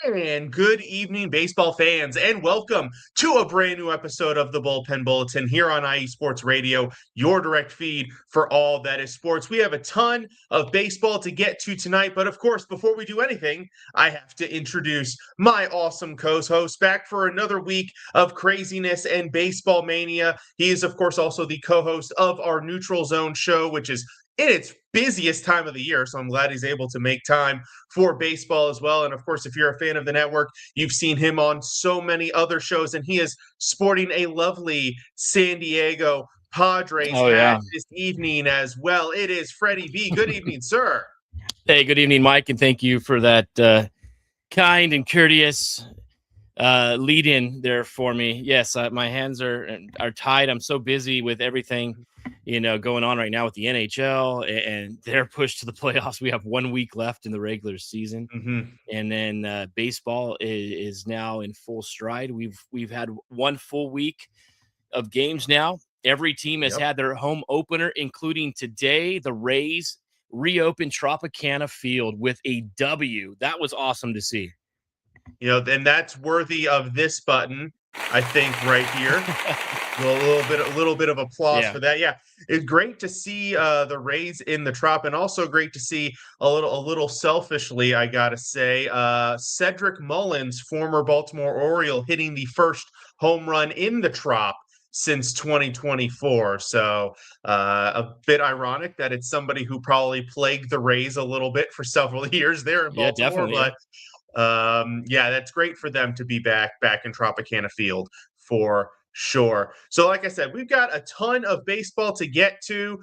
And good evening, baseball fans, and welcome to a brand new episode of the Bullpen Bulletin here on IE Sports Radio, your direct feed for all that is sports. We have a ton of baseball to get to tonight, but of course, before we do anything, I have to introduce my awesome co-host back for another week of craziness and baseball mania. He is, of course, also the co-host of our Neutral Zone show, which is in its busiest time of the year, so I'm glad he's able to make time for baseball as well. And of course, if you're a fan of the network, you've seen him on so many other shows, and he is sporting a lovely San Diego Padres Oh, hat yeah. this evening as well. It is Freddie B. Good evening, sir. Hey, good evening, Mike, and thank you for that kind and courteous lead in there for me. Yes, my hands are tied. I'm so busy with everything, going on right now with the NHL and their push to the playoffs. We have 1 week left in the regular season, and then baseball is now in full stride. We've had one full week of games now. Every team has had their home opener, including today. The Rays reopened Tropicana Field with a W. That was awesome to see. And that's worthy of this button, I think, right here. A little bit of applause for that. Yeah, it's great to see the Rays in the Trop, and also great to see a little selfishly, I gotta say, Cedric Mullins, former Baltimore Oriole, hitting the first home run in the Trop since 2024. So a bit ironic that it's somebody who probably plagued the Rays a little bit for several years there in Baltimore, but. That's great for them to be back in Tropicana Field for sure. So like I said, we've got a ton of baseball to get to.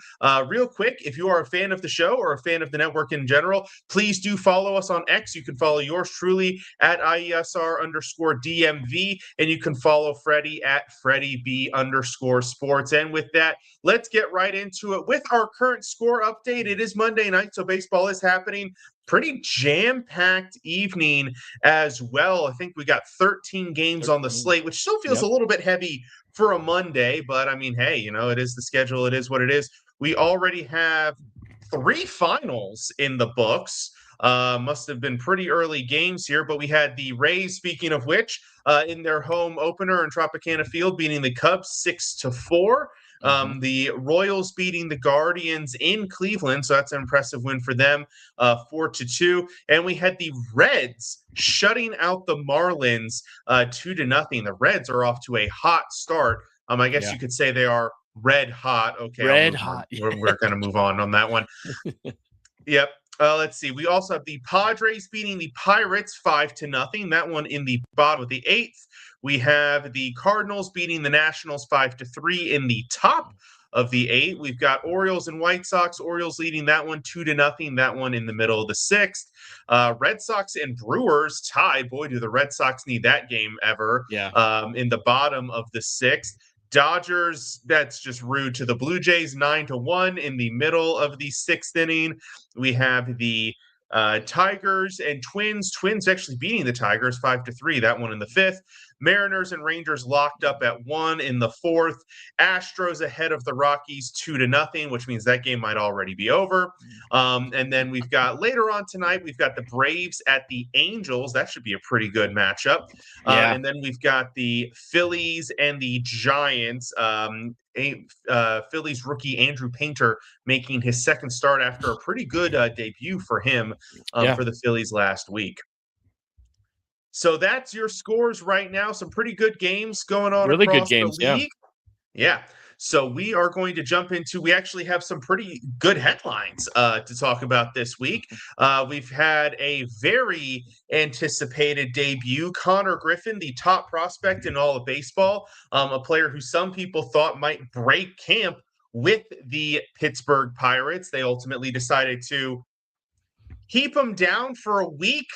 Real quick, if you are a fan of the show or a fan of the network in general, please do follow us on X. You can follow yours truly at IESR_DMV, and you can follow Freddie at FreddieB_sports. And with that, let's get right into it with our current score update. It is Monday night, so baseball is happening. Pretty jam-packed evening as well. I think we got 13 games on the slate, which still feels a little bit heavy for a Monday, but I mean, hey, it is the schedule. It is what it is. We already have 3 finals in the books. Must have been pretty early games here, but we had the Rays, speaking of which, in their home opener in Tropicana Field, beating the Cubs 6-4. The Royals beating the Guardians in Cleveland, so that's an impressive win for them, 4-2. And we had the Reds shutting out the Marlins 2-0. The Reds are off to a hot start. I guess you could say they are red hot. Okay, red hot. We're going to move on that one. Yep. Let's see. We also have the Padres beating the Pirates 5-0. That one in the bottom of the 8th. We have the Cardinals beating the Nationals 5-3 in the top of the 8th. We've got Orioles and White Sox. Orioles leading that one 2-0. That one in the middle of the 6th. Red Sox and Brewers tie. Boy, do the Red Sox need that game ever. In the bottom of the 6th. Dodgers, that's just rude to the Blue Jays, 9-1 in the middle of the 6th inning. We have the Tigers and Twins. Twins actually beating the Tigers 5-3. That one in the 5th. Mariners and Rangers locked up at 1 in the 4th. Astros ahead of the Rockies 2-0, which means that game might already be over. And then we've got later on tonight, we've got the Braves at the Angels. That should be a pretty good matchup. And then we've got the Phillies and the Giants. Phillies rookie Andrew Painter making his second start after a pretty good debut for him for the Phillies last week. So that's your scores right now. Some pretty good games going on across the league. Yeah. So we are going to jump into, we actually have some pretty good headlines to talk about this week. We've had a very anticipated debut. Connor Griffin, the top prospect in all of baseball, a player who some people thought might break camp with the Pittsburgh Pirates. They ultimately decided to keep him down for a week.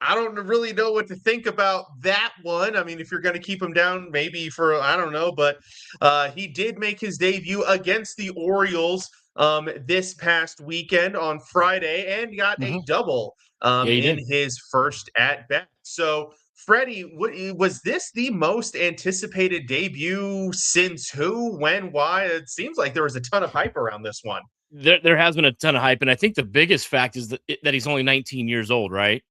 I don't really know what to think about that one. I mean, if you're going to keep him down, maybe for, I don't know, but he did make his debut against the Orioles this past weekend on Friday and got a double in his first at-bat. So, Freddie, was this the most anticipated debut since who, when, why? It seems like there was a ton of hype around this one. There has been a ton of hype, and I think the biggest fact is that he's only 19 years old, right?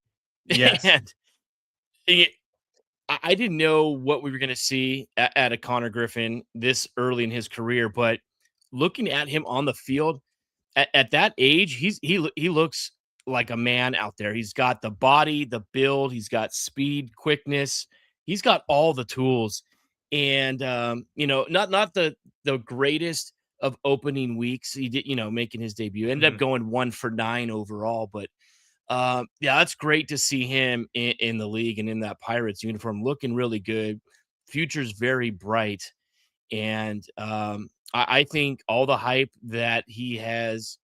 Yes. And I didn't know what we were going to see at a Connor Griffin this early in his career, but looking at him on the field at that age, he looks like a man out there. He's got the body, the build, he's got speed, quickness, he's got all the tools, and not the greatest of opening weeks. He did, making his debut, ended up going 1 for 9 overall, but yeah, that's great to see him in the league and in that Pirates uniform, looking really good. Future's very bright, and I think all the hype that he has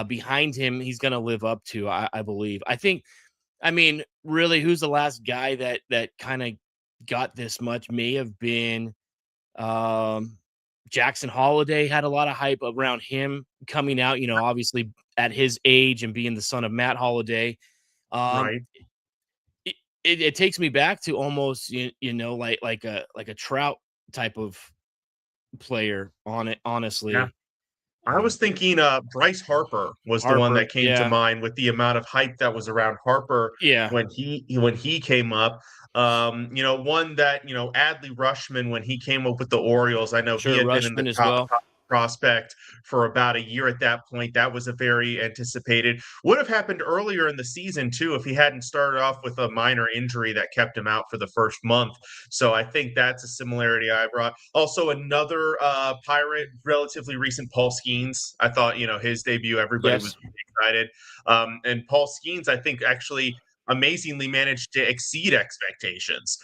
behind him, he's going to live up to. I believe. I mean, really, who's the last guy that kind of got this much? May have been um, Jackson Holiday. Had a lot of hype around him coming out. Obviously at his age and being the son of Matt Holiday. Um, Right. it takes me back to almost like a Trout type of player on it, Yeah. honestly. I was thinking Bryce Harper was the one Harper, that came to yeah, mind with the amount of hype that was around Harper yeah, when he came up. One that, Adley Rushman when he came up with the Orioles. I know he sure, had been in the Rushman as top well. prospect for about a year at that point. That was a very anticipated. Would have happened earlier in the season too if he hadn't started off with a minor injury that kept him out for the first month. So I think that's a similarity I brought. Also, another Pirate, relatively recent, Paul Skeens. I thought, his debut, everybody was Yes. excited. And Paul Skeens, I think, actually amazingly managed to exceed expectations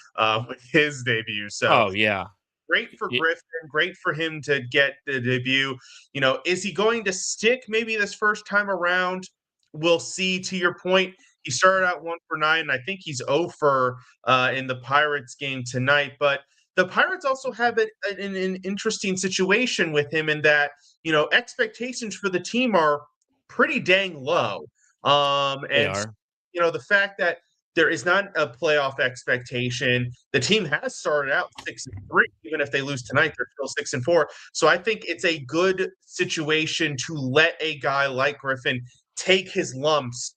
with his debut. So Oh yeah. great for Y- Griffin, great for him to get the debut. Is he going to stick maybe this first time around? We'll see. To your point, he started out 1 for 9. And I think he's 0 for in the Pirates game tonight. But the Pirates also have an interesting situation with him in that, expectations for the team are pretty dang low. They And are. the fact that there is not a playoff expectation. The team has started out 6-3. Even if they lose tonight, they're still 6-4. So I think it's a good situation to let a guy like Griffin take his lumps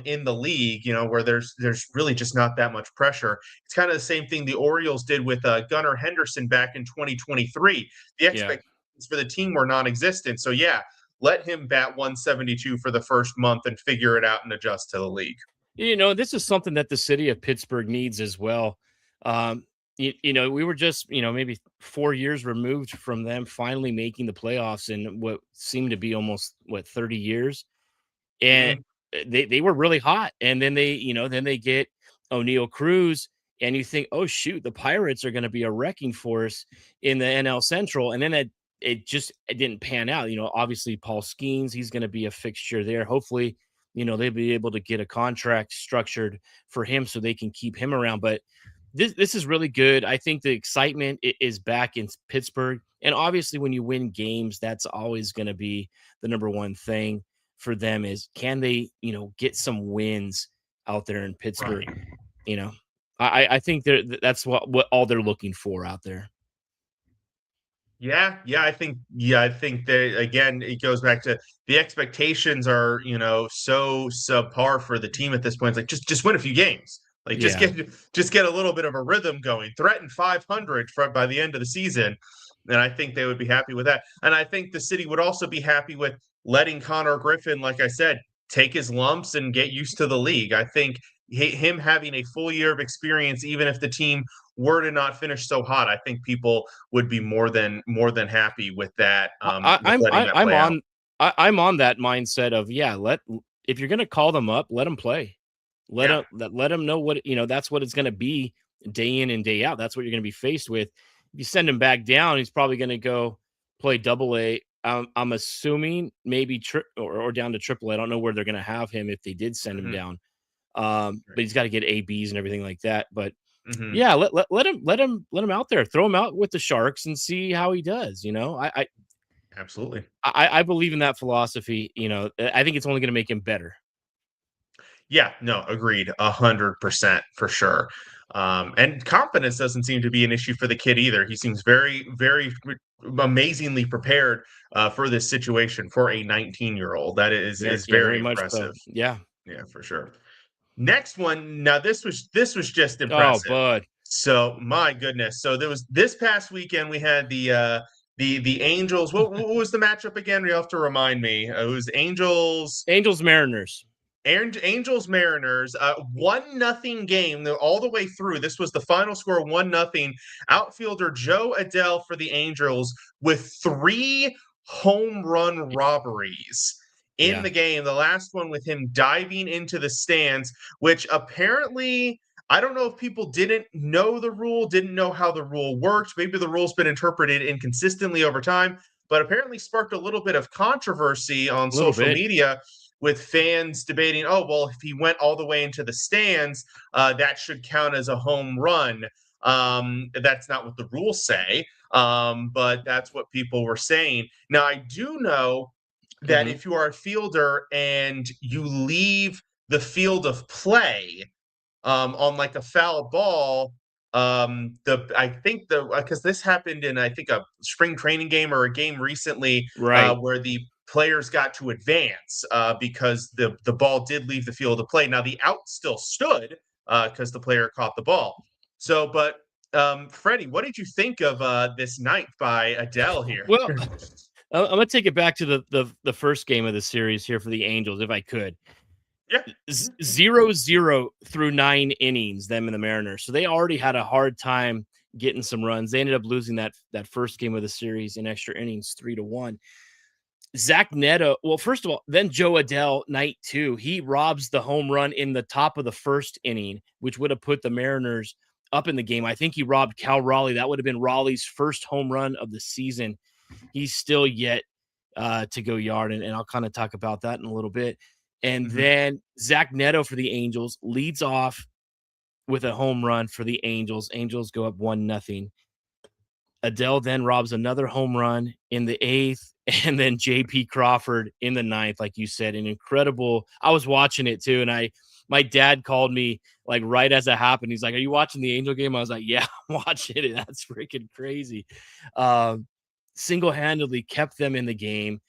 in the league, where there's really just not that much pressure. It's kind of the same thing the Orioles did with Gunnar Henderson back in 2023. The Yeah. expectations for the team were non-existent. So yeah, let him bat 172 for the first month and figure it out and adjust to the league. This is something that the city of Pittsburgh needs as well. We were just, maybe 4 years removed from them finally making the playoffs in what seemed to be almost 30 years. And Mm-hmm. they were really hot. And then they get O'Neal Cruz, and you think, oh shoot, the Pirates are going to be a wrecking force in the NL Central. And then it didn't pan out. Obviously Paul Skeens, he's going to be a fixture there. Hopefully, they'll be able to get a contract structured for him so they can keep him around. But this is really good. I think the excitement is back in Pittsburgh. And obviously when you win games, that's always going to be the number one thing for them is can they, get some wins out there in Pittsburgh? Right. You know, I think that's what all they're looking for out there. I think that again, it goes back to the expectations are, so subpar for the team at this point. It's like just win a few games. Like just Yeah. get a little bit of a rhythm going. Threaten 500 by the end of the season, and I think they would be happy with that. And I think the city would also be happy with letting Connor Griffin, like I said, take his lumps and get used to the league. I think him having a full year of experience, even if the team were to not finish so hot, I think people would be more than happy with that, with letting that I'm play out. on I'm on that mindset of yeah, if you're gonna call them up, let them play. Yeah. Let them know what that's what it's gonna be day in and day out. That's what you're gonna be faced with. If you send him back down, he's probably gonna go play double A. I'm assuming maybe or down to triple A. I don't know where they're gonna have him if they did send him Hmm. down. Right. But he's got to get ABs and everything like that. But Hmm. yeah, let him out there, throw him out with the Sharks and see how he does. Absolutely. I believe in that philosophy. I think it's only going to make him better. Yeah, no, agreed, 100% for sure. And confidence doesn't seem to be an issue for the kid either. He seems very, very amazingly prepared for this situation for a 19-year-old. That is Yeah, is yeah, very very much so. impressive. Yeah. Yeah, for sure. Next one. Now this was just Oh, impressive. bud. So my goodness. So there was this past weekend we had the Angels. What was the matchup again? You have to remind me. It was Angels. Mariners. Angels Mariners, 1-0 game all the way through. This was the final score, 1-0. Outfielder Jo Adell for the Angels with 3 home run robberies in the game. The last one with him diving into the stands, which apparently, I don't know if people didn't know the rule, didn't know how the rule worked. Maybe the rule's been interpreted inconsistently over time, but apparently sparked a little bit of controversy on social media with fans debating, oh, well, if he went all the way into the stands, that should count as a home run. That's not what the rules say, but that's what people were saying. Now, I do know that if you are a fielder and you leave the field of play on like a foul ball, because this happened in, I think, a spring training game or a game recently, where the players got to advance because the ball did leave the field of play. Now the out still stood because the player caught the ball. So, but Freddie, what did you think of this ninth by Adell here? Well, I'm gonna take it back to the first game of the series here for the Angels, if I could. Yeah. 0-0 through 9 innings, them and the Mariners. So they already had a hard time getting some runs. They ended up losing that first game of the series in extra innings, 3-1. Zach Neto, well, first of all, then Jo Adell, night 2, he robs the home run in the top of the first inning, which would have put the Mariners up in the game. I think he robbed Cal Raleigh. That would have been Raleigh's first home run of the season. He's still yet to go yard, and I'll kind of talk about that in a little bit. And then Zach Neto for the Angels leads off with a home run for the Angels. Angels go up 1-0. Adell then robs another home run in the 8th, and then J.P. Crawford in the 9th, like you said, an incredible. I was watching it too, and my dad called me like right as it happened. He's like, "Are you watching the Angel game?" I was like, "Yeah, I'm watching it." That's freaking crazy. Single-handedly kept them in the game.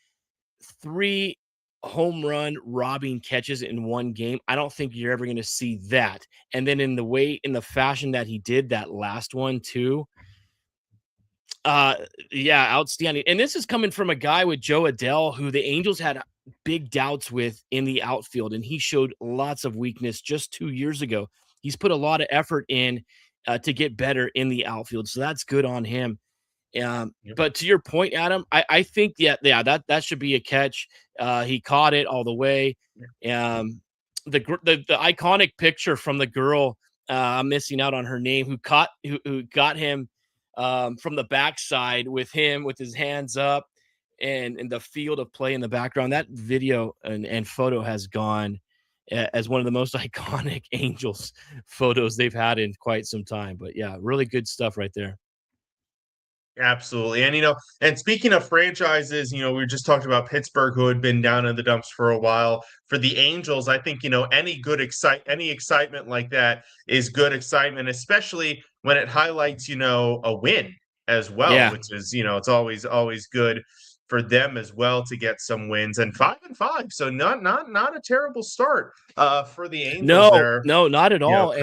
3 home run robbing catches in one game. I don't think you're ever going to see that. And then in the fashion that he did that last one too. Yeah, outstanding. And this is coming from a guy with Jo Adell, who the Angels had big doubts with in the outfield, and he showed lots of weakness just 2 years ago. He's put a lot of effort in to get better in the outfield, so that's good on him. But to your point, Adam, I think that should be a catch. He caught it all the way. The iconic picture from the girl, I'm missing out on her name, who got him from the backside with his hands up and the field of play in the background. That video and photo has gone as one of the most iconic Angels photos they've had in quite some time. But yeah, really good stuff right there. Absolutely. And, and speaking of franchises, we just talked about Pittsburgh, who had been down in the dumps for a while. For the Angels, I think, any excitement like that is good excitement, especially when it highlights, a win as well, which is, it's always good for them as well to get some wins. And 5-5. So not a terrible start for the Angels there. No, not at all.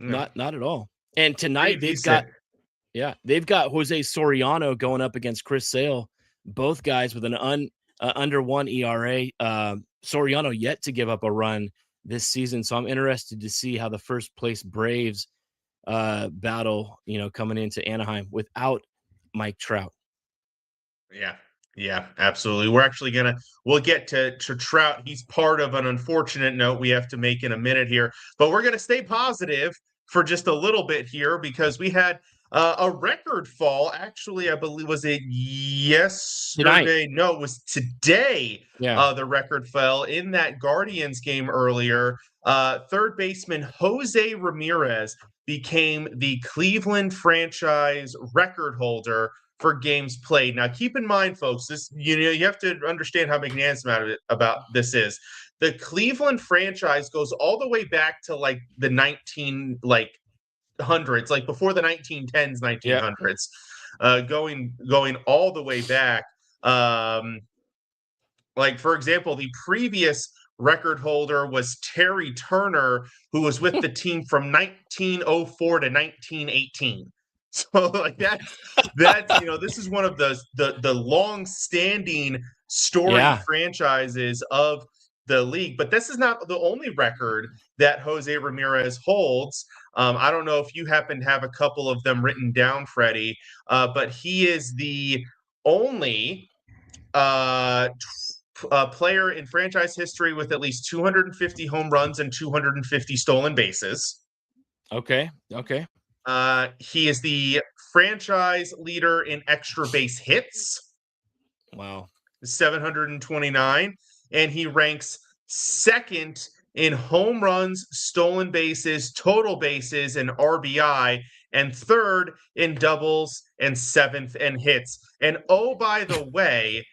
Not at all. And tonight they've got Jose Soriano going up against Chris Sale, both guys with an under 1 ERA. Soriano yet to give up a run this season, so I'm interested to see how the first place Braves battle, coming into Anaheim without Mike Trout. Yeah, absolutely. We'll get to Trout. He's part of an unfortunate note we have to make in a minute here, but we're going to stay positive for just a little bit here because we had a record fall. Actually, I believe, was it yesterday? Tonight. No, it was today. Yeah. The record fell in that Guardians game earlier. Third baseman Jose Ramirez became the Cleveland franchise record holder for games played. Now, keep in mind, folks, this you have to understand how magnanimous about this is. The Cleveland franchise goes all the way back to like the 1900s, like before the 1910s, 1900s, going all the way back. Like, for example, the previous record holder was Terry Turner, who was with the team from 1904 to 1918. So like that's this is one of the long-standing storied franchises of the league. But this is not the only record that Jose Ramirez holds. I don't know if you happen to have a couple of them written down, Freddie, but he is the only player in franchise history with at least 250 home runs and 250 stolen bases. Okay. He is the franchise leader in extra base hits. Wow. 729. And he ranks second in home runs, stolen bases, total bases, and RBI, and third in doubles, and seventh in hits. And oh, by the way,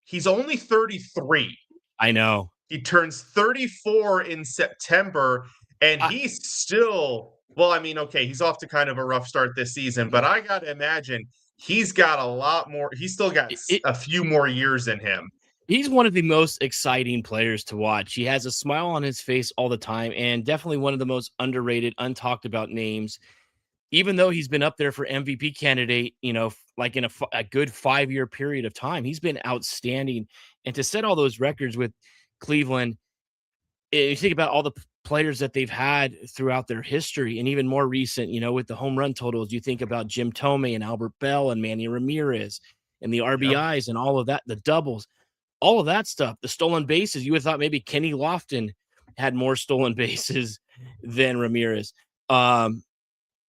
he's only 33. I know. He turns 34 in September, and he's still, well, I mean, okay, he's off to kind of a rough start this season, but I got to imagine he's got a lot more. He's still got a few more years in him. He's one of the most exciting players to watch. He has a smile on his face all the time, and definitely one of the most underrated, untalked about names. Even though he's been up there for MVP candidate, like in a good 5-year period of time, he's been outstanding. And to set all those records with Cleveland, you think about all the players that they've had throughout their history, and even more recent, with the home run totals, you think about Jim Thome and Albert Bell and Manny Ramirez and the RBIs and all of that, the doubles, all of that stuff, the stolen bases. You would have thought maybe Kenny Lofton had more stolen bases than Ramirez.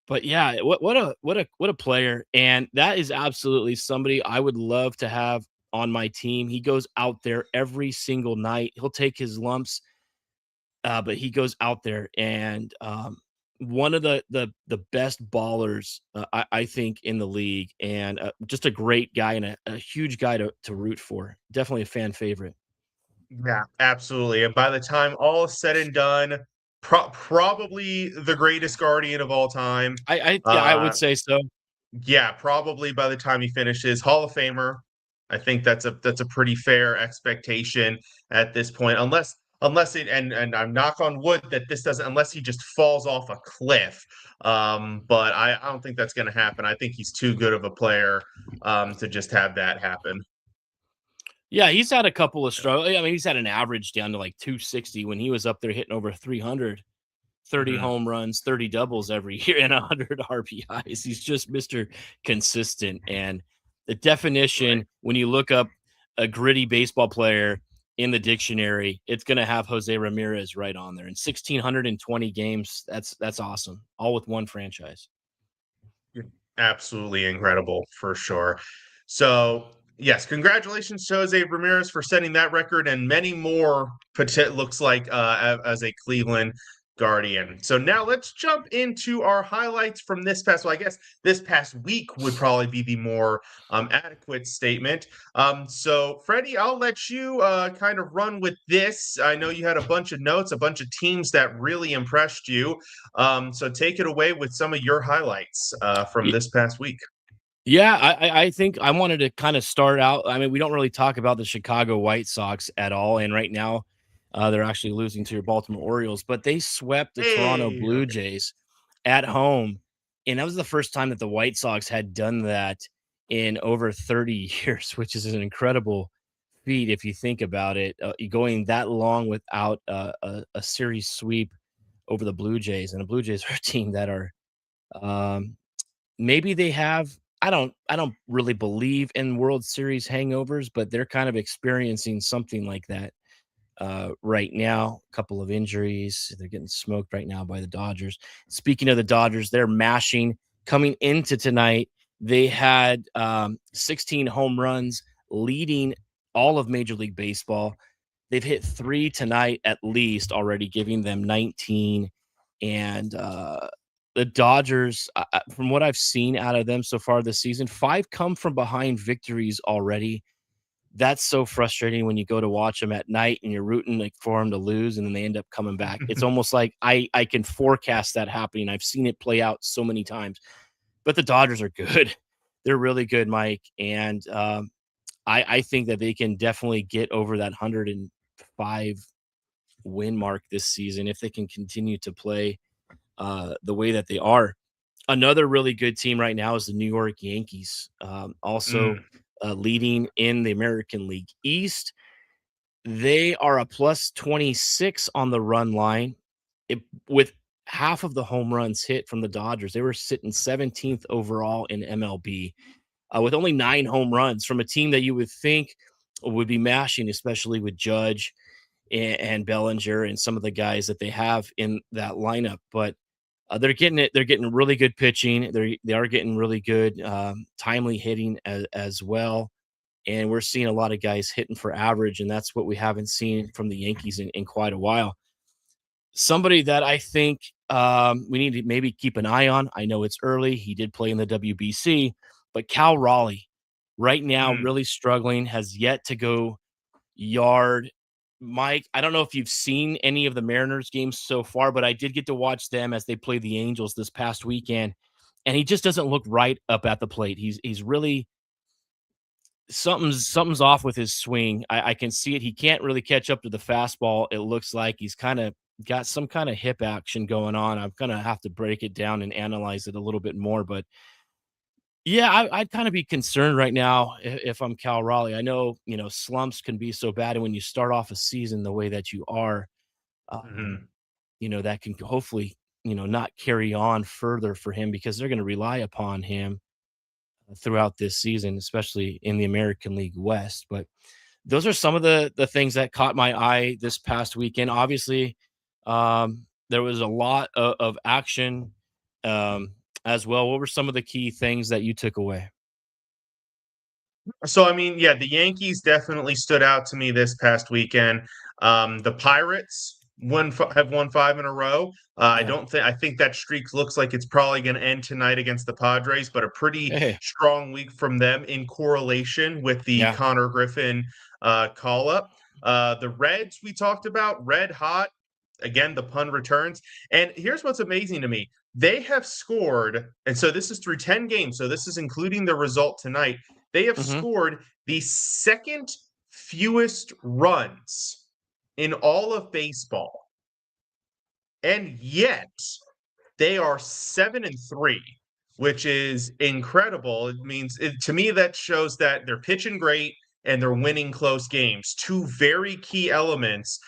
But yeah, what a player. And that is absolutely somebody I would love to have on my team. He goes out there every single night. He'll take his lumps, but he goes out there and one of the best ballers, I think, in the league, and just a great guy and a huge guy to root for. Definitely a fan favorite. Yeah, absolutely. And by the time all is said and done, probably the greatest Guardian of all time. I would say so. Yeah, probably by the time he finishes, Hall of Famer. I think that's a pretty fair expectation at this point, unless it and I'm knock on wood that this doesn't, unless he just falls off a cliff. But I don't think that's going to happen. I think he's too good of a player to just have that happen. Yeah, he's had a couple of struggles. I mean, he's had an average down to like 260 when he was up there hitting over 300, 30 home runs, 30 doubles every year, and 100 RBIs. He's just Mr. Consistent. And the definition, when you look up a gritty baseball player in the dictionary, it's going to have Jose Ramirez right on there. And 1,620 games, that's awesome. All with one franchise. Absolutely incredible, for sure. So, yes, congratulations to Jose Ramirez for setting that record and many more, looks like, as a Cleveland Guardian. So now let's jump into our highlights from this past. Well, I guess this past week would probably be the more adequate statement. So Freddie, I'll let you kind of run with this. I know you had a bunch of notes, a bunch of teams that really impressed you. So take it away with some of your highlights from this past week. Yeah, I think I wanted to kind of start out. I mean, we don't really talk about the Chicago White Sox at all, and right now they're actually losing to your Baltimore Orioles, but they swept the Toronto Blue Jays at home, and that was the first time that the White Sox had done that in over 30 years, which is an incredible feat if you think about it. Going that long without a series sweep over the Blue Jays, and the Blue Jays are a team that are maybe they have. I don't really believe in World Series hangovers, but they're kind of experiencing something like that right now. A couple of injuries. They're getting smoked right now by the Dodgers. Speaking of the Dodgers, they're mashing. Coming into tonight, they had 16 home runs, leading all of Major League Baseball. They've hit 3 tonight at least already, giving them 19. And the Dodgers, from what I've seen out of them so far this season, 5 come from behind victories already. That's so frustrating when you go to watch them at night and you're rooting for them to lose, and then they end up coming back. It's almost like I can forecast that happening. I've seen it play out so many times. But the Dodgers are good. They're really good, Mike. And I think that they can definitely get over that 100 and 5-win mark this season if they can continue to play the way that they are. Another really good team right now is the New York Yankees, also leading in the American League East. They are a plus 26 on the run line. With half of the home runs hit from the Dodgers, they were sitting 17th overall in MLB with only 9 home runs from a team that you would think would be mashing, especially with Judge and Bellinger and some of the guys that they have in that lineup. But they're getting it. They're getting really good pitching. They are getting really good timely hitting as well. And we're seeing a lot of guys hitting for average, and that's what we haven't seen from the Yankees in quite a while. Somebody that I think we need to maybe keep an eye on. I know it's early. He did play in the WBC, but Cal Raleigh right now really struggling, has yet to go yard. Mike, I don't know if you've seen any of the Mariners games so far, but I did get to watch them as they play the Angels this past weekend, and he just doesn't look right up at the plate. He's really something's off with his swing. I can see it. He can't really catch up to the fastball. It looks like he's kind of got some kind of hip action going on. I'm gonna have to break it down and analyze it a little bit more, but yeah, I'd kind of be concerned right now if I'm Cal Raleigh. I know, slumps can be so bad, and when you start off a season the way that you are, that can hopefully, not carry on further for him because they're going to rely upon him throughout this season, especially in the American League West. But those are some of the things that caught my eye this past weekend. Obviously, there was a lot of action. As well. What were some of the key things that you took away? So, I mean, yeah, the Yankees definitely stood out to me this past weekend. The Pirates have won 5 in a row. I think that streak looks like it's probably going to end tonight against the Padres, but a pretty strong week from them in correlation with the Connor Griffin call up. The Reds we talked about, red hot. Again, the pun returns. And here's what's amazing to me. They have scored, and so this is through 10 games, so this is including the result tonight. They have scored the second fewest runs in all of baseball. And yet they are 7-3, which is incredible. It means to me that shows that they're pitching great and they're winning close games. 2 very key elements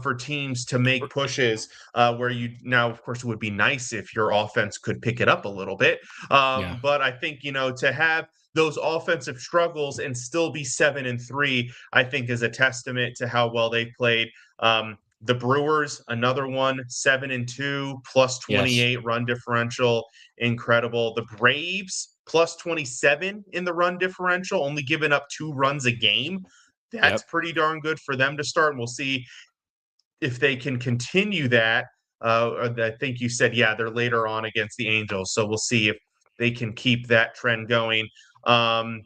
for teams to make pushes where now, of course, it would be nice if your offense could pick it up a little bit. But I think, to have those offensive struggles and still be 7-3, I think is a testament to how well they played. The Brewers, another one, 7-2, plus 28 run differential, incredible. The Braves, plus 27 in the run differential, only giving up 2 runs a game. That's pretty darn good for them to start, and we'll see if they can continue that. I think you said, they're later on against the Angels, so we'll see if they can keep that trend going. The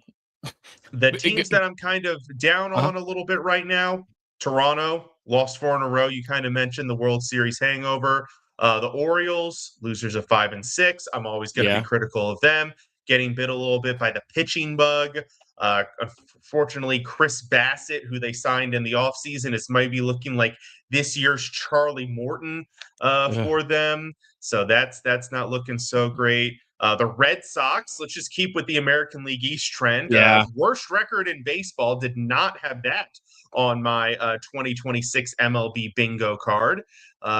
teams that I'm kind of down on a little bit right now, Toronto, lost 4 in a row. You kind of mentioned the World Series hangover. The Orioles, losers of 5 and 6. I'm always going to be critical of them. Getting bit a little bit by the pitching bug. Fortunately, Chris Bassett, who they signed in the offseason, is maybe looking like this year's Charlie Morton for them. So that's not looking so great. The Red Sox, let's just keep with the American League East trend. Worst record in baseball, did not have that on my 2026 MLB bingo card.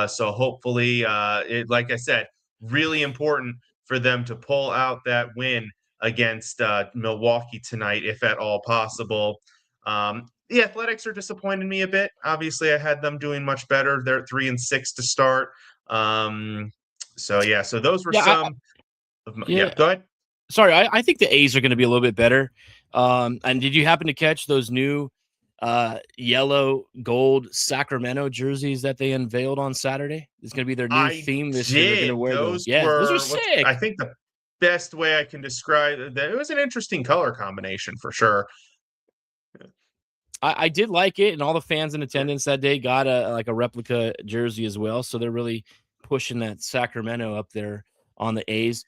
So hopefully, like I said, really important for them to pull out that win against Milwaukee tonight, if at all possible. The Athletics are disappointing me a bit. Obviously, I had them doing much better. They're at 3-6 to start. So those were some. Go ahead. Sorry, I think the A's are going to be a little bit better. And did you happen to catch those new yellow gold Sacramento jerseys that they unveiled on Saturday? It's going to be their new theme this year. They're going to wear those. Those are sick. I think the best way I can describe that, it was an interesting color combination for sure. I did like it, and all the fans in attendance that day got a replica jersey as well. So they're really pushing that Sacramento up there on the A's.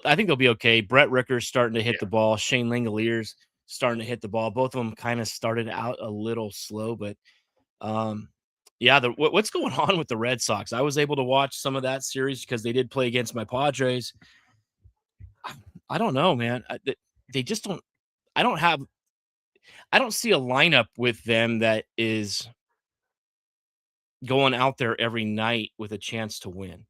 I think they'll be okay. Brett Ricker's starting to hit the ball. Shane Langelier's starting to hit the ball. Both of them kind of started out a little slow, but Yeah, what's going on with the Red Sox? I was able to watch some of that series because they did play against my Padres. I don't know, man. They just don't. I don't have. I don't see a lineup with them that is going out there every night with a chance to win.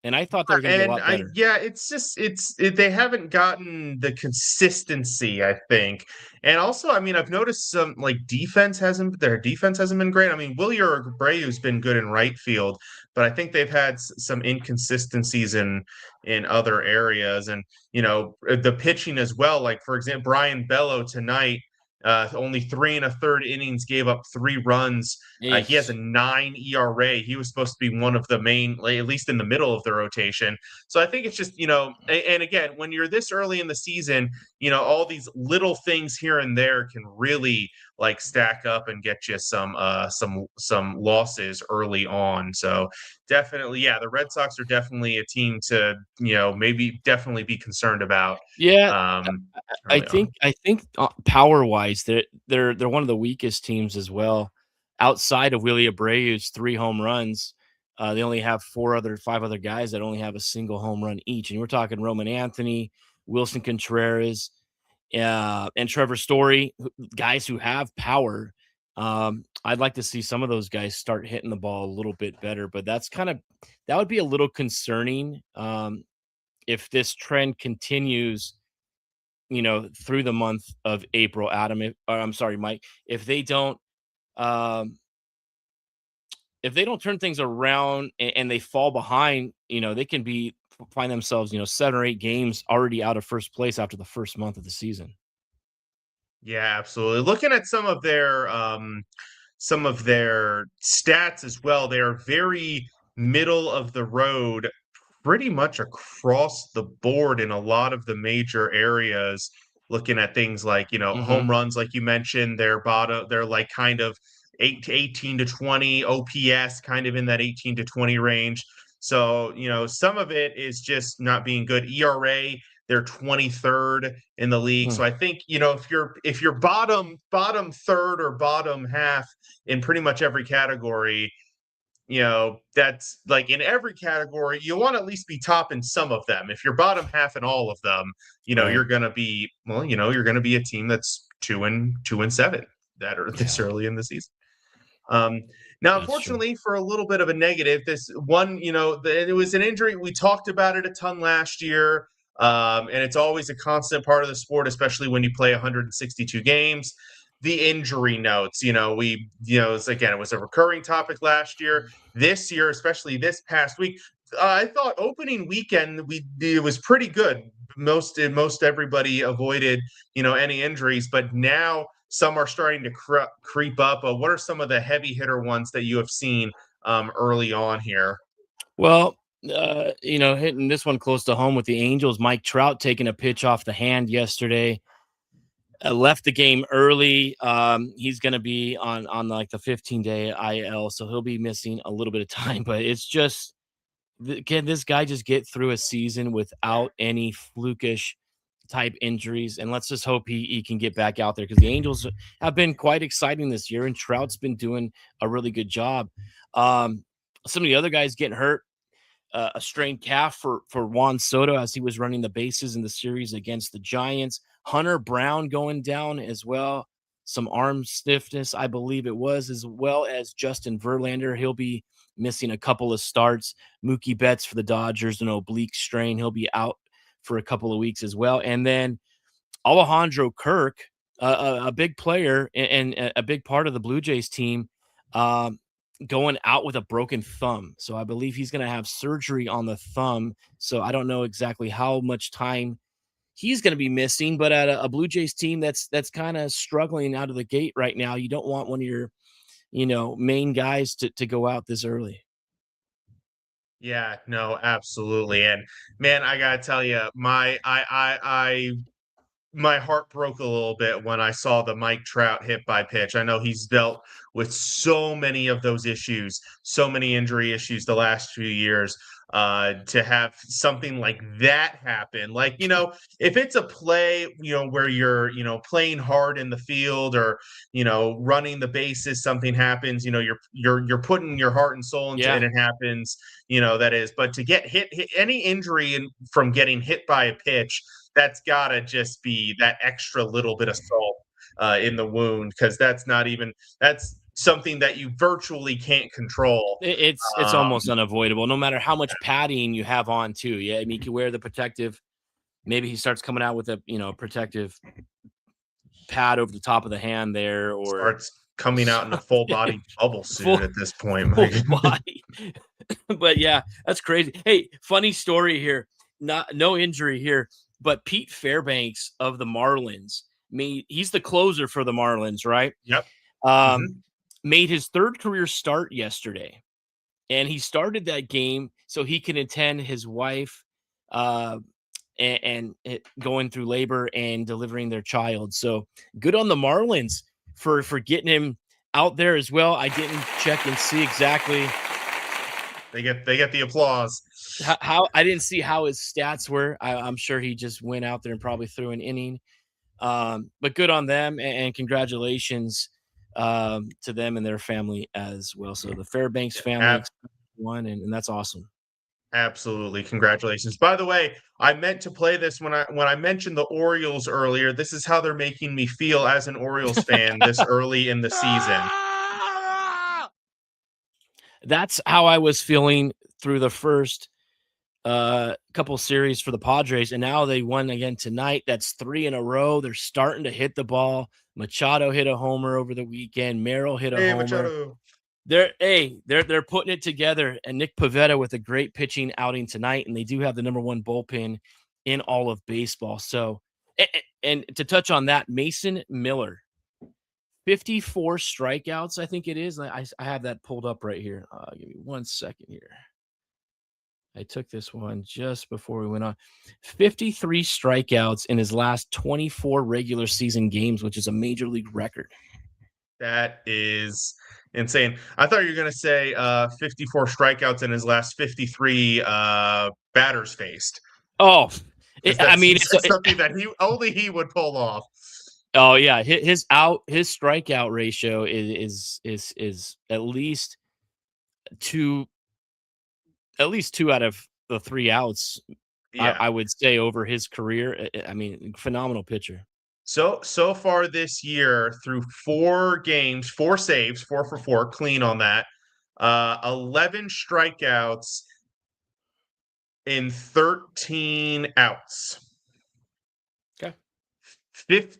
And I thought they were going to be a And lot better. it's just they haven't gotten the consistency, I think. And also, I mean, I've noticed some like their defense hasn't been great. I mean, Willie Abreu's been good in right field, but I think they've had some inconsistencies in other areas, and the pitching as well. Like for example, Brian Bello tonight. Only 3 1/3 innings, gave up 3 runs. He has a 9 ERA. He was supposed to be one of the main, like, at least in the middle of the rotation. So I think it's just, and again, when you're this early in the season, all these little things here and there can really like stack up and get you some losses early on. So definitely, yeah, the Red Sox are definitely a team to, maybe definitely be concerned about. Yeah, I Early on. think power wise, they're one of the weakest teams as well. Outside of Willie Abreu's 3 home runs, they only have 5 other guys that only have a single home run each, and we're talking Roman Anthony, Wilson Contreras, and Trevor Story, guys who have power. I'd like to see some of those guys start hitting the ball a little bit better, but that would be a little concerning if this trend continues through the month of April. I'm sorry, Mike, um, if they don't turn things around and they fall behind, they can find themselves, 7 or 8 games already out of first place after the first month of the season. Yeah, absolutely. Looking at some of their stats as well, they are very middle of the road pretty much across the board in a lot of the major areas. Looking at things like, home Hmm. runs, like you mentioned, they're like kind of 18 to 20, OPS kind of in that 18 to 20 range. So, some of it is just not being good. ERA, they're 23rd in the league. Mm, So I think, if you're bottom third or bottom half in pretty much every category, that's like in every category, you want to at least be top in some of them. If you're bottom half in all of them, right. you're gonna be you're gonna be a team that's 2-7 that are this Yeah, early in the season. Um, Now, that's true. unfortunately, for a little bit of a negative, this one, it was an injury. We talked about it a ton last year, and it's always a constant part of the sport, especially when you play 162 games. The injury notes, it was a recurring topic last year. This year, especially this past week, I thought opening weekend it was pretty good. Most everybody avoided any injuries, but now some are starting to creep up. What are some of the heavy hitter ones that you have seen early on here? Well, hitting this one close to home with the Angels, Mike Trout taking a pitch off the hand yesterday. Left the game early. He's going to be on like the 15-day IL, so he'll be missing a little bit of time. But it's just, can this guy just get through a season without any flukish type injuries? And let's just hope he can get back out there, because the Angels have been quite exciting this year, and Trout's been doing a really good job. Some of the other guys getting hurt. A strained calf for Juan Soto as he was running the bases in the series against the Giants. Hunter Brown going down as well. Some arm stiffness, I believe it was, as well as Justin Verlander. He'll be missing a couple of starts. Mookie Betts for the Dodgers, an oblique strain. He'll be out for a couple of weeks as well. And then Alejandro Kirk, a big player and a big part of the Blue Jays team, going out with a broken thumb. So I believe he's going to have surgery on the thumb. So I don't know exactly how much time he's going to be missing, but at a Blue Jays team that's kind of struggling out of the gate right now, you don't want one of your, main guys to go out this early. Yeah, no, absolutely. And man, I gotta tell you, my heart broke a little bit when I saw the Mike Trout hit by pitch. I know he's dealt with so many of those issues, so many injury issues the last few years. to have something like that happen. Like, if it's a play, where you're, playing hard in the field or, running the bases, something happens, you're putting your heart and soul into it, and it happens, that is. But to get hit any injury from getting hit by a pitch, that's gotta just be that extra little bit of salt in the wound, because that's something that you virtually can't control. It's almost unavoidable, no matter how much padding you have on too. Yeah, I mean, you can wear the protective. Maybe he starts coming out with a protective pad over the top of the hand there, or starts coming out in a full body bubble suit at this point. Full body. But yeah, that's crazy. Hey, funny story here. No injury here, but Pete Fairbanks of the Marlins, he's the closer for the Marlins, right? Yep. Made his third career start yesterday, and he started that game so he can attend his wife and going through labor and delivering their child. So good on the Marlins for getting him out there as well. I didn't check and see exactly. They get the applause. How I didn't see how his stats were. I'm sure he just went out there and probably threw an inning. But good on them, and congratulations to them and their family as well. So the Fairbanks family won, and that's awesome. Absolutely. Congratulations. By the way, I meant to play this when I mentioned the Orioles earlier. This is how they're making me feel as an Orioles fan this early in the season. That's how I was feeling through the first couple series for the Padres, and now they won again tonight. That's 3 in a row. They're starting to hit the ball. Machado hit a homer over the weekend. Merrill hit a homer. Machado. They're putting it together, and Nick Pivetta with a great pitching outing tonight, and they do have the #1 bullpen in all of baseball. So, and to touch on that, Mason Miller, 54 strikeouts, I think it is. I have that pulled up right here. Give me 1 second here. I took this one just before we went on. 53 strikeouts in his last 24 regular season games, which is a major league record. That is insane. I thought you were going to say 54 strikeouts in his last 53 batters faced. Oh, it's something that only he would pull off. Oh yeah, his strikeout ratio is at least two out of the 3 outs. Yeah. I would say over his career. I mean, phenomenal pitcher. So far this year, through 4 games, 4 saves, 4 for 4, clean on that. 11 strikeouts in 13 outs. Okay.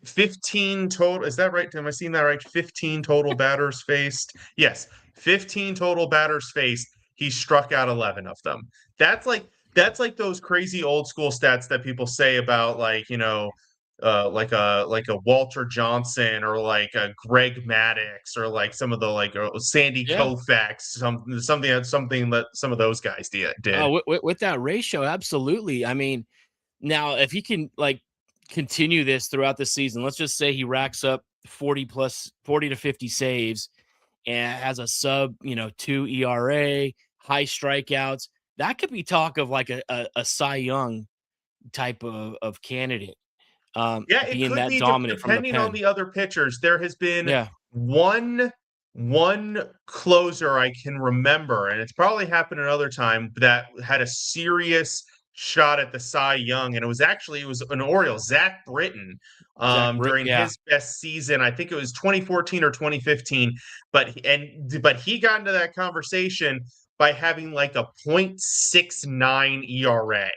15 total. Is that right? Am I seeing that right? 15 total batters faced. Yes, 15 total batters faced. He struck out 11 of them. That's like those crazy old school stats that people say about, like, like a Walter Johnson or like a Greg Maddux or like some of the Sandy Koufax, something that some of those guys did. Oh, with that ratio, absolutely. I mean, now if he can continue this throughout the season, let's just say he racks up 40 to 50 saves and has a sub 2 ERA, high strikeouts, that could be talk of like a Cy Young type of candidate. It being could that be dominant depending on the other pitchers. There has been one closer I can remember, and it's probably happened another time, that had a serious shot at the Cy Young, and it was an Oriole, Zach Britton, during his best season. I think it was 2014 or 2015, but he got into that conversation by having like a .69 ERA.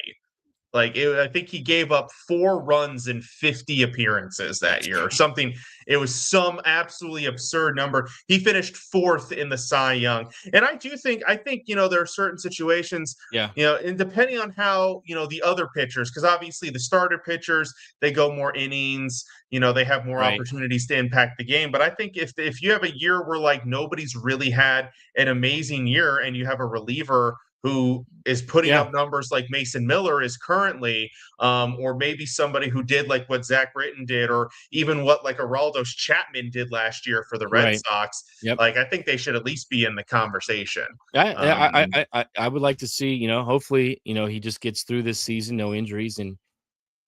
I think he gave up 4 runs in 50 appearances that year or something. It was some absolutely absurd number. He finished 4th in the Cy Young. And I think, there are certain situations, and depending on how, the other pitchers, because obviously the starter pitchers, they go more innings, they have more opportunities to impact the game. But I think if you have a year where like nobody's really had an amazing year and you have a reliever who is putting up numbers like Mason Miller is currently, or maybe somebody who did like what Zach Britton did, or even what like Aroldis Chapman did last year for the Red Right. Sox. Yep. Like, I think they should at least be in the conversation. I would like to see, hopefully, he just gets through this season, no injuries, and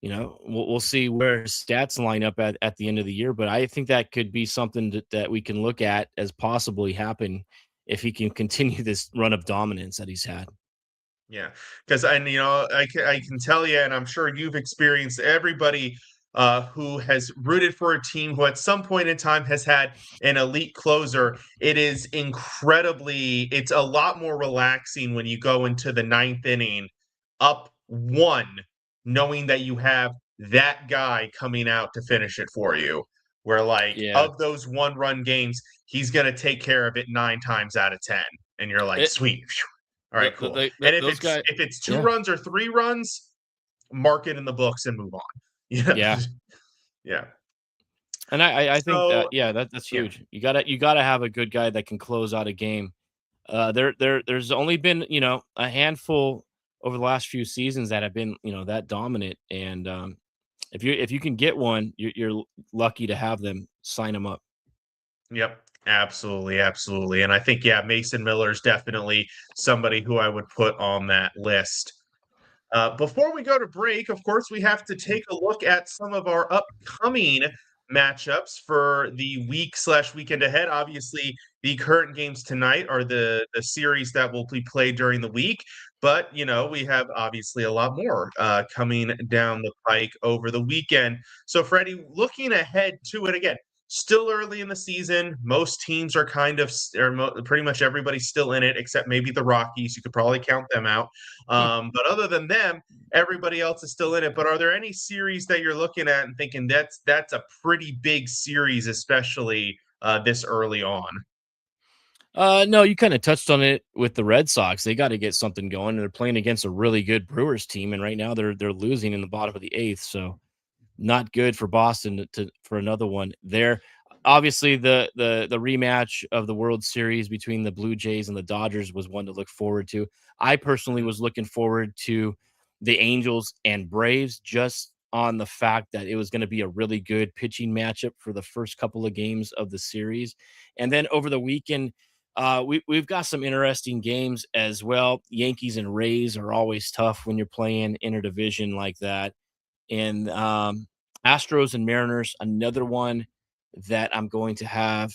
we'll see where his stats line up at the end of the year. But I think that could be something that we can look at as possibly happen if he can continue this run of dominance that he's had. Yeah, because I can tell you, and I'm sure you've experienced everybody who has rooted for a team who at some point in time has had an elite closer. It's a lot more relaxing when you go into the ninth inning up one, knowing that you have that guy coming out to finish it for you. Where like Yeah. of those one-run games, he's gonna take care of it 9 times out of 10, and you're like, It, sweet. All right, cool. And if those it's guys, if it's 2 yeah, runs or 3 runs, mark it in the books and move on. Yeah. yeah. Yeah. And I think that So, that's yeah. huge. You gotta have a good guy that can close out a game. There's only been a handful over the last few seasons that have been that dominant, and if you can get one, you're lucky to have them. Sign them up. Yep. Absolutely, absolutely. And I think, yeah, Mason Miller is definitely somebody who I would put on that list. Before we go to break, of course, we have to take a look at some of our upcoming matchups for the week/weekend ahead. Obviously, the current games tonight are the series that will be played during the week, but we have obviously a lot more coming down the pike over the weekend. So, Freddie, looking ahead to it again. Still early in the season. Most teams are pretty much everybody's still in it, except maybe the Rockies. You could probably count them out. Hmm. But other than them, everybody else is still in it. But are there any series that you're looking at and thinking that's a pretty big series, especially this early on? No, you kind of touched on it with the Red Sox. They got to get something going. They're playing against a really good Brewers team, and right now they're losing in the bottom of the eighth. So not good for Boston for another one. There, obviously the rematch of the World Series between the Blue Jays and the Dodgers was one to look forward to. I personally was looking forward to the Angels and Braves just on the fact that it was going to be a really good pitching matchup for the first couple of games of the series. And then over the weekend, we've got some interesting games as well. Yankees and Rays are always tough when you're playing interdivision like that. And Astros and Mariners, another one that I'm going to have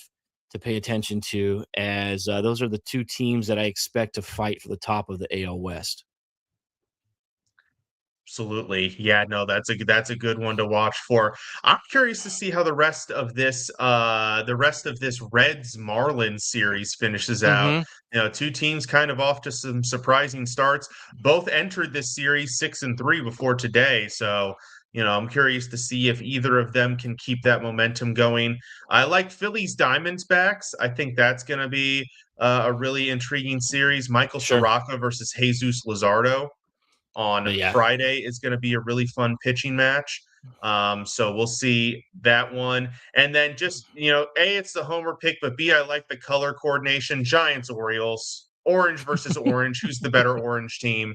to pay attention to, as those are the two teams that I expect to fight for the top of the AL West. Absolutely. Yeah, no, that's a good one to watch for. I'm curious to see how the rest of this Reds Marlins series finishes out. Mm-hmm. Two teams kind of off to some surprising starts. Both entered this series 6-3 before today. So, I'm curious to see if either of them can keep that momentum going. I like Phillies Diamondbacks. I think that's going to be a really intriguing series. Michael Sure. Soraka versus Jesus Luzardo on Yeah. Friday is going to be a really fun pitching match. So we'll see that one. And then just, A, it's the homer pick, but B, I like the color coordination. Giants, Orioles, orange versus orange. Who's the better orange team?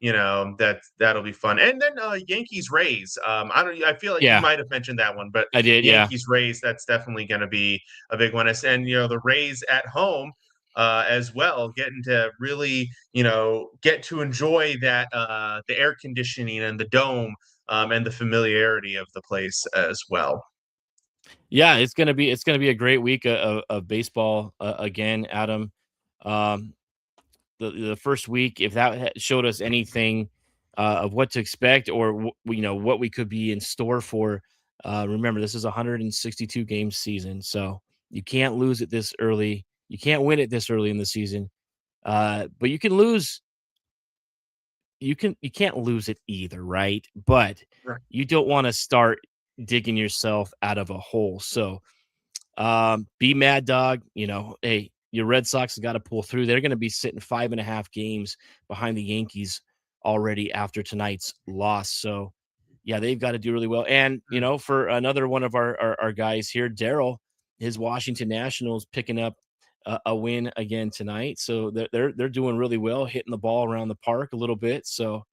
That'll be fun. And then Yankees Rays. I feel like you Yeah, might have mentioned that one, but I did. Yeah. Yankees Rays, that's definitely going to be a big one. And the Rays at home as well, getting to really get to enjoy that the air conditioning and the dome, and the familiarity of the place as well. Yeah, it's gonna be a great week of baseball again, Adam. Um, the first week, if that showed us anything of what to expect, or what we could be in store for. Remember, this is a 162 game season, so you can't lose it this early. You can't win it this early in the season, but you can lose. You can't lose it either, right? But Right. you don't want to start digging yourself out of a hole. So be mad dog. Hey, your Red Sox have got to pull through. They're going to be sitting 5.5 games behind the Yankees already after tonight's loss. So, yeah, they've got to do really well. And, for another one of our guys here, Daryl, his Washington Nationals picking up a win again tonight. So they're doing really well, hitting the ball around the park a little bit. So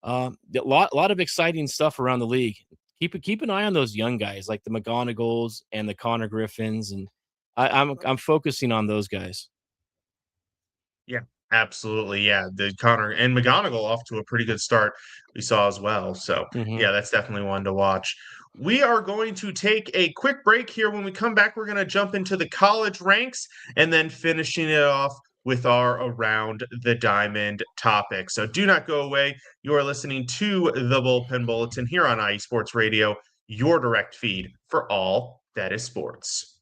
a lot of exciting stuff around the league. Keep an eye on those young guys like the McGonagalls and the Connor Griffins, and I'm focusing on those guys. Yeah, absolutely. Yeah, the Connor and McGonagall off to a pretty good start we saw as well. So, yeah, that's definitely one to watch. We are going to take a quick break here. When we come back, we're going to jump into the college ranks and then finishing it off with our Around the Diamond topic. So do not go away. You are listening to the Bullpen Bulletin here on IE Sports Radio, your direct feed for all that is sports.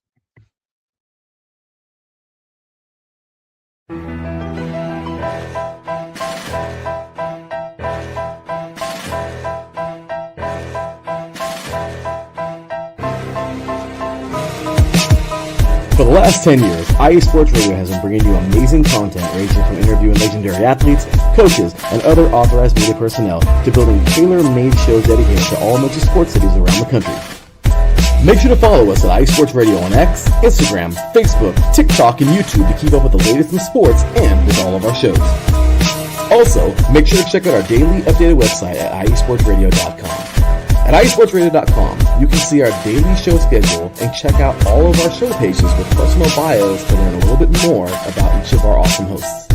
For the last 10 years, IE Sports Radio has been bringing you amazing content ranging from interviewing legendary athletes, coaches, and other authorized media personnel to building tailor-made shows dedicated to all major sports cities around the country. Make sure to follow us at IE Sports Radio on X, Instagram, Facebook, TikTok, and YouTube to keep up with the latest in sports and with all of our shows. Also, make sure to check out our daily updated website at iesportsradio.com. At iesportsradio.com, you can see our daily show schedule and check out all of our show pages with personal bios to learn a little bit more about each of our awesome hosts.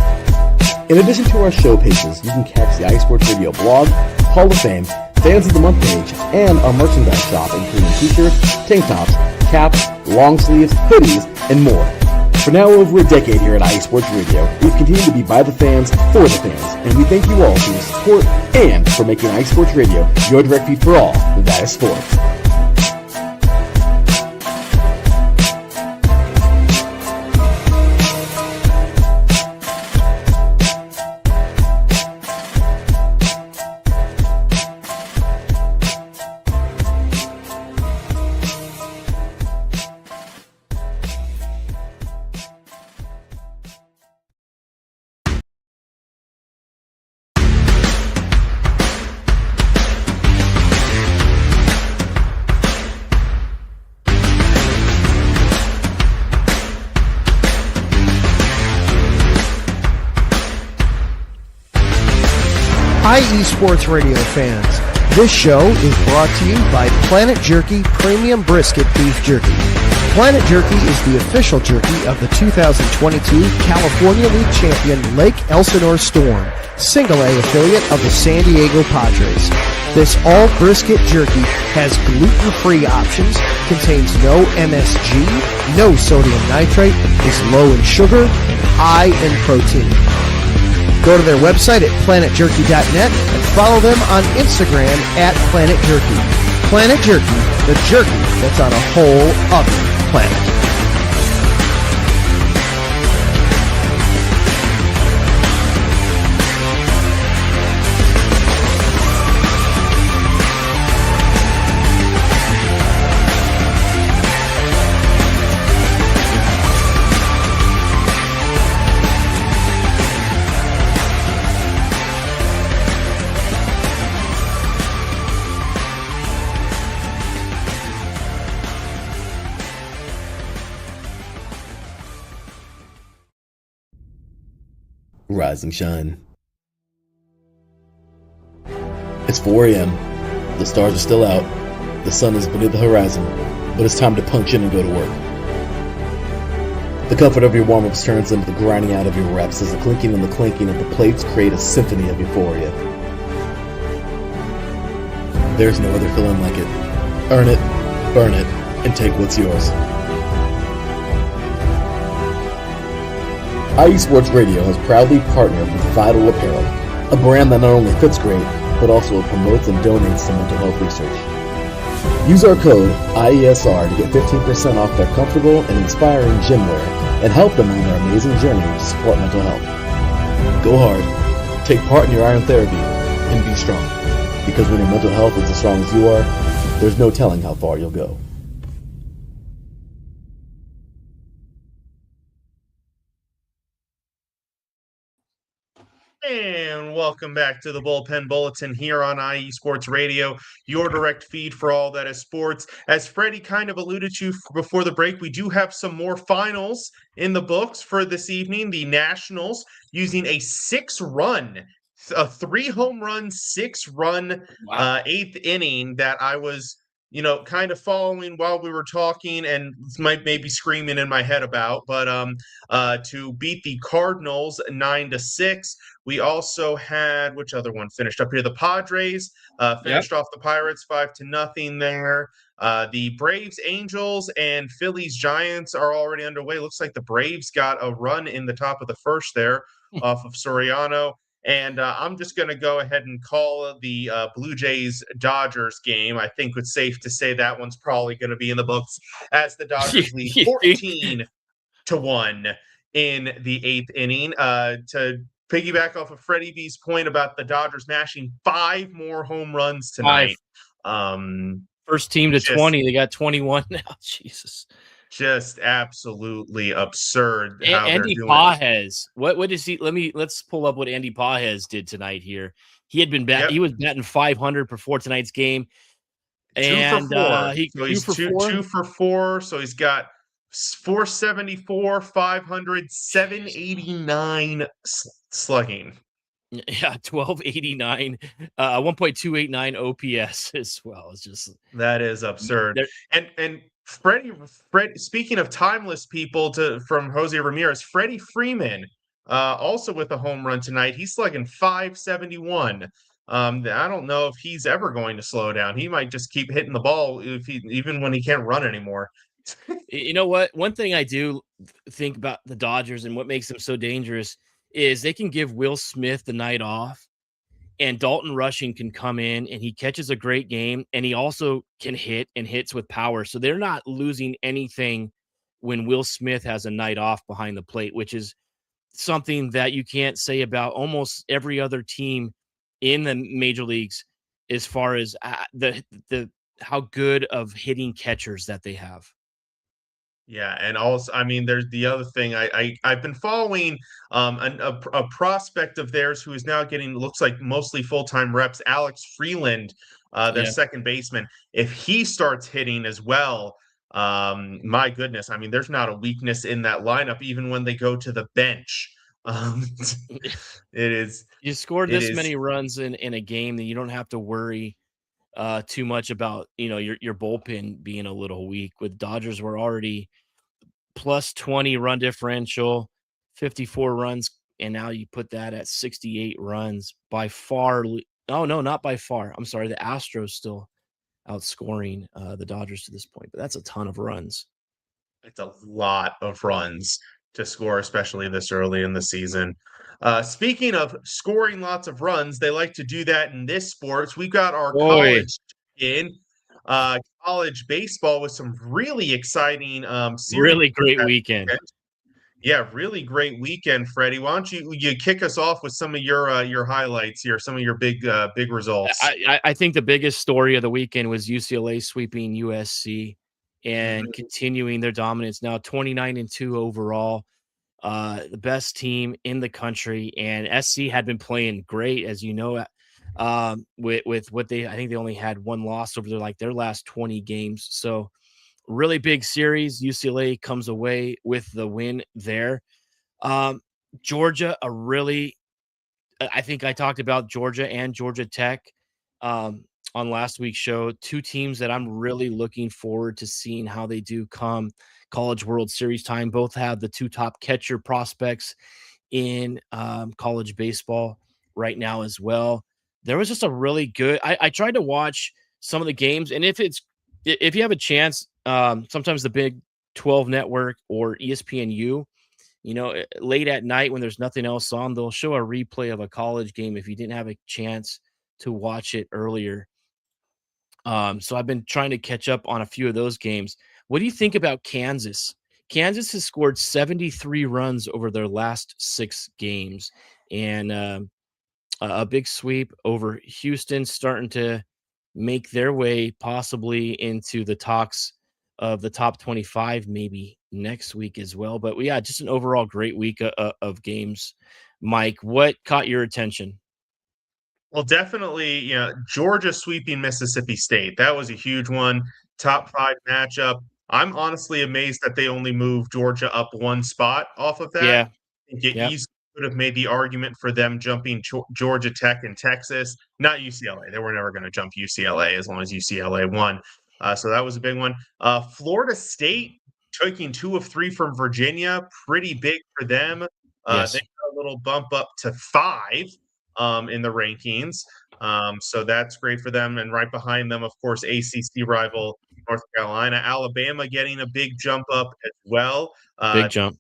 In addition to our show pages, you can catch the iSports Radio blog, Hall of Fame, Fans of the Month page, and our merchandise shop, including t-shirts, tank tops, caps, long sleeves, hoodies, and more. For now over a decade here at IE Sports Radio, we've continued to be by the fans, for the fans, and we thank you all for your support and for making IE Sports Radio your direct feed for all that is sports. IE Sports Radio fans, this show is brought to you by Planet Jerky Premium Brisket Beef Jerky. Planet Jerky is the official jerky of the 2022 California League champion Lake Elsinore Storm, Single A affiliate of the San Diego Padres. This all brisket jerky has gluten-free options, contains no MSG, no sodium nitrate, is low in sugar, and high in protein. Go to their website at planetjerky.net and follow them on Instagram at Planet Jerky. Planet Jerky, the jerky that's on a whole other planet. Rise and shine. It's 4 a.m. The stars are still out. The sun is beneath the horizon, but it's time to punch in and go to work. The comfort of your warm-ups turns into the grinding out of your reps as the clinking and the clanking of the plates create a symphony of euphoria. There's no other feeling like it. Earn it, burn it, and take what's yours. IE Sports Radio has proudly partnered with Vital Apparel, a brand that not only fits great, but also promotes and donates to mental health research. Use our code IESR to get 15% off their comfortable and inspiring gym wear and help them on their amazing journey to support mental health. Go hard, take part in your iron therapy, and be strong. Because when your mental health is as strong as you are, there's no telling how far you'll go. And welcome back to the Bullpen Bulletin here on IE Sports Radio, your direct feed for all that is sports. As Freddie kind of alluded to before the break, we do have some more finals in the books for this evening. The Nationals using a 3-home run, 6-run eighth inning that I was kind of following while we were talking and might maybe screaming in my head about, but to beat the Cardinals 9-6. We also had, which other one finished up here? The Padres finished off the Pirates 5-0 there. The Braves, Angels, and Phillies, Giants are already underway. Looks like the Braves got a run in the top of the first there off of Soriano. And I'm just going to go ahead and call the Blue Jays Dodgers game. I think it's safe to say that one's probably going to be in the books as the Dodgers lead 14-1 in the eighth inning. To piggyback off of Freddie B's point about the Dodgers mashing 5 more home runs tonight. First team to 20. They got 21 now. Jesus. Just absolutely absurd. How Andy Pages. What is he? Let's pull up what Andy Pages did tonight here. He had been he was batting 500 before tonight's game. And 2 for 4. So he's got 474, 500, 789 slugging. Yeah, 1289, 1.289 OPS as well. It's just that is absurd. And Freddie, speaking of timeless people from Jose Ramirez, Freddie Freeman, also with a home run tonight. He's slugging 571. I don't know if he's ever going to slow down. He might just keep hitting the ball even when he can't run anymore. You know what? One thing I do think about the Dodgers and what makes them so dangerous is they can give Will Smith the night off, and Dalton Rushing can come in and he catches a great game, and he also can hit and hits with power. So they're not losing anything when Will Smith has a night off behind the plate, which is something that you can't say about almost every other team in the major leagues as far as the how good of hitting catchers that they have. Yeah, and also, I mean, there's the other thing. I've been following a prospect of theirs who is now getting, looks like, mostly full-time reps, Alex Freeland, their second baseman. If he starts hitting as well, my goodness, I mean, there's not a weakness in that lineup, even when they go to the bench. It is. You scored this many runs in a game that you don't have to worry too much about, your bullpen being a little weak. With Dodgers were already plus 20 run differential, 54 runs, and now you put that at 68 runs. By far, oh no, not by far. I'm sorry, the Astros still outscoring the Dodgers to this point, but that's a ton of runs. It's a lot of runs to score, especially this early in the season. Speaking of scoring lots of runs, they like to do that in this sports. We've got our college baseball with some really exciting series. Really great weekend. Yeah, really great weekend, Freddie. Why don't you kick us off with some of your highlights here, some of your big results? I think the biggest story of the weekend was UCLA sweeping USC and continuing their dominance. Now 29-2 overall. The best team in the country, and SC had been playing great, as you know, with what I think they only had one loss over their last 20 games. So really big series. UCLA comes away with the win there. Georgia, I think I talked about Georgia and Georgia Tech on last week's show. Two teams that I'm really looking forward to seeing how they do come College World Series time. Both have the 2 top catcher prospects in college baseball right now as well. There was just a really good, I tried to watch some of the games, and if you have a chance, sometimes the Big 12 network or ESPNU, late at night when there's nothing else on, they'll show a replay of a college game if you didn't have a chance to watch it earlier. So I've been trying to catch up on a few of those games. What do you think about Kansas? Kansas has scored 73 runs over their last 6 games, and a big sweep over Houston, starting to make their way possibly into the talks of the top 25 maybe next week as well. But just an overall great week of games Mike, what caught your attention? Well, definitely, Georgia sweeping Mississippi State. That was a huge one. Top 5 matchup. I'm honestly amazed that they only moved Georgia up one spot off of that. Yeah. I think it Yep. easily could have made the argument for them jumping Georgia Tech and Texas, not UCLA. They were never going to jump UCLA as long as UCLA won. So that was a big one. Florida State taking 2 of 3 from Virginia, pretty big for them. Yes. They got a little bump up to 5 in the rankings. So that's great for them. And right behind them, of course, ACC rival North Carolina. Alabama getting a big jump up as well. Big jump.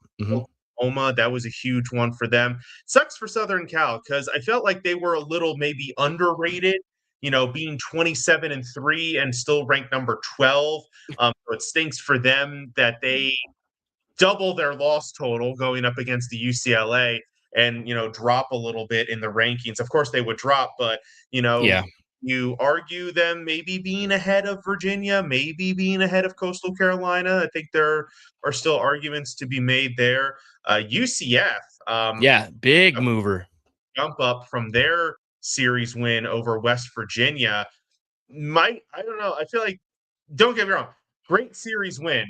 Oklahoma, that was a huge one for them. Sucks for Southern Cal because I felt like they were a little maybe underrated, being 27-3 and still ranked number 12. So it stinks for them that they double their loss total going up against the UCLA and drop a little bit in the rankings. Of course they would drop, but Yeah. you argue them maybe being ahead of Virginia, maybe being ahead of Coastal Carolina. I think there are still arguments to be made there. UCF, Big mover. Jump up from their series win over West Virginia. I don't know. I feel like, don't get me wrong, great series win.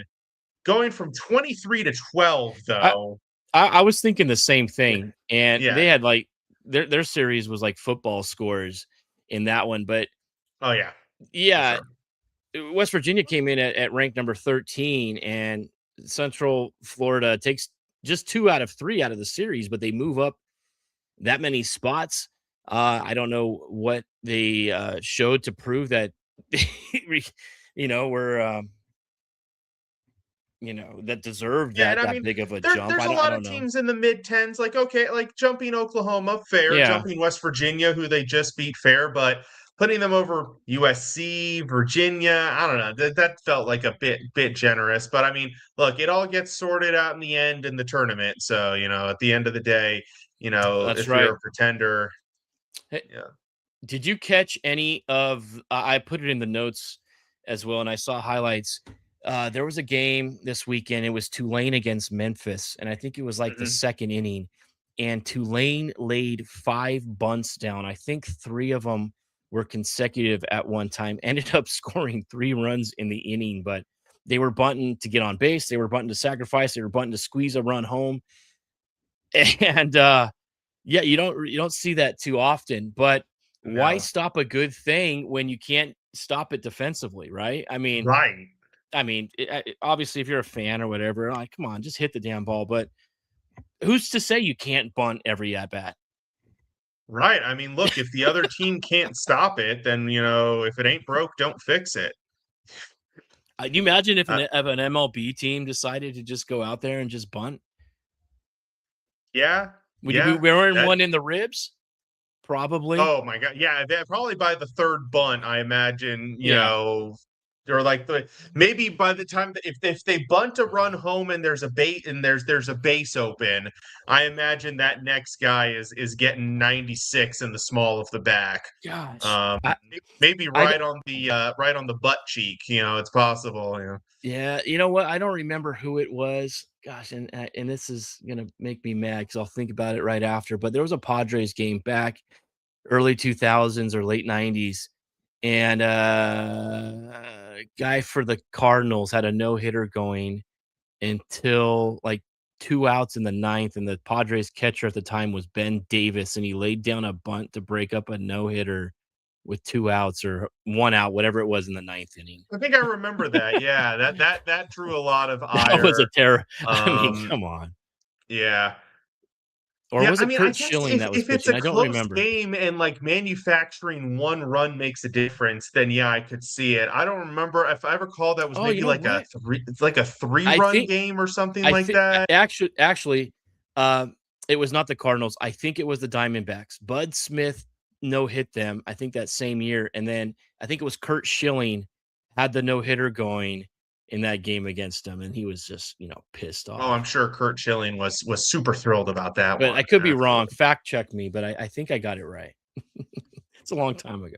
Going from 23 to 12, though. I was thinking the same thing. And Yeah. they had like their series was like football scores in that one. But oh, yeah. Yeah. Sure. West Virginia came in at rank number 13, and Central Florida takes just 2 out of 3 out of the series, but they move up that many spots. I don't know what they showed to prove that, we're that deserved that big of a jump. There's a lot of teams in the mid-10s, like, okay, like jumping Oklahoma, fair, jumping West Virginia, who they just beat, fair, but putting them over USC, Virginia, I don't know, that felt like a bit generous. But I mean, look, it all gets sorted out in the end in the tournament. So, at the end of the day, That's if right. you're a pretender. Hey, did you catch any of I put it in the notes as well, and I saw highlights. There was a game this weekend. It was Tulane against Memphis, and I think it was like the second inning. And Tulane laid 5 bunts down. I think 3 of them were consecutive at one time. Ended up scoring 3 runs in the inning, but they were bunting to get on base. They were bunting to sacrifice. They were bunting to squeeze a run home. And you don't see that too often. But why stop a good thing when you can't stop it defensively, right? I mean, right. I mean, obviously, if you're a fan or whatever, like, come on, just hit the damn ball. But who's to say you can't bunt every at bat? Right. I mean, look, if the other team can't stop it, then if it ain't broke, don't fix it. Can you imagine if an MLB team decided to just go out there and just bunt? Yeah. Would you be wearing one in the ribs? Probably. Oh my God. Yeah. Probably by the 3rd bunt, I imagine, or like maybe by the time if they bunt a run home and there's a base open, I imagine that next guy is getting 96 in the small of the back. Gosh. Maybe right on the butt cheek. It's possible. Yeah. You know what? I don't remember who it was. Gosh, and this is gonna make me mad because I'll think about it right after. But there was a Padres game back early 2000s or late 90s. And a guy for the Cardinals had a no-hitter going until like 2 outs in the 9th, and the Padres catcher at the time was Ben Davis, and he laid down a bunt to break up a no-hitter with 2 outs or 1 out, whatever it was in the 9th inning. I think I remember that. Yeah, that drew a lot of ire. That was a terror. I mean, come on. Yeah. Or was it Kurt Schilling that was if it's pitching? a I don't close remember. game and like manufacturing 1 run makes a difference, then yeah, I could see it. I don't remember if I recall that was maybe like a 3-run game or something like that. Actually, it was not the Cardinals. I think it was the Diamondbacks. Bud Smith no-hit them, I think that same year, and then I think it was Kurt Schilling had the no-hitter going in that game against him, and he was just, pissed off. Oh, I'm sure Kurt Schilling was super thrilled about that but one. I could be wrong. Fact check me, but I think I got it right. It's a long time ago.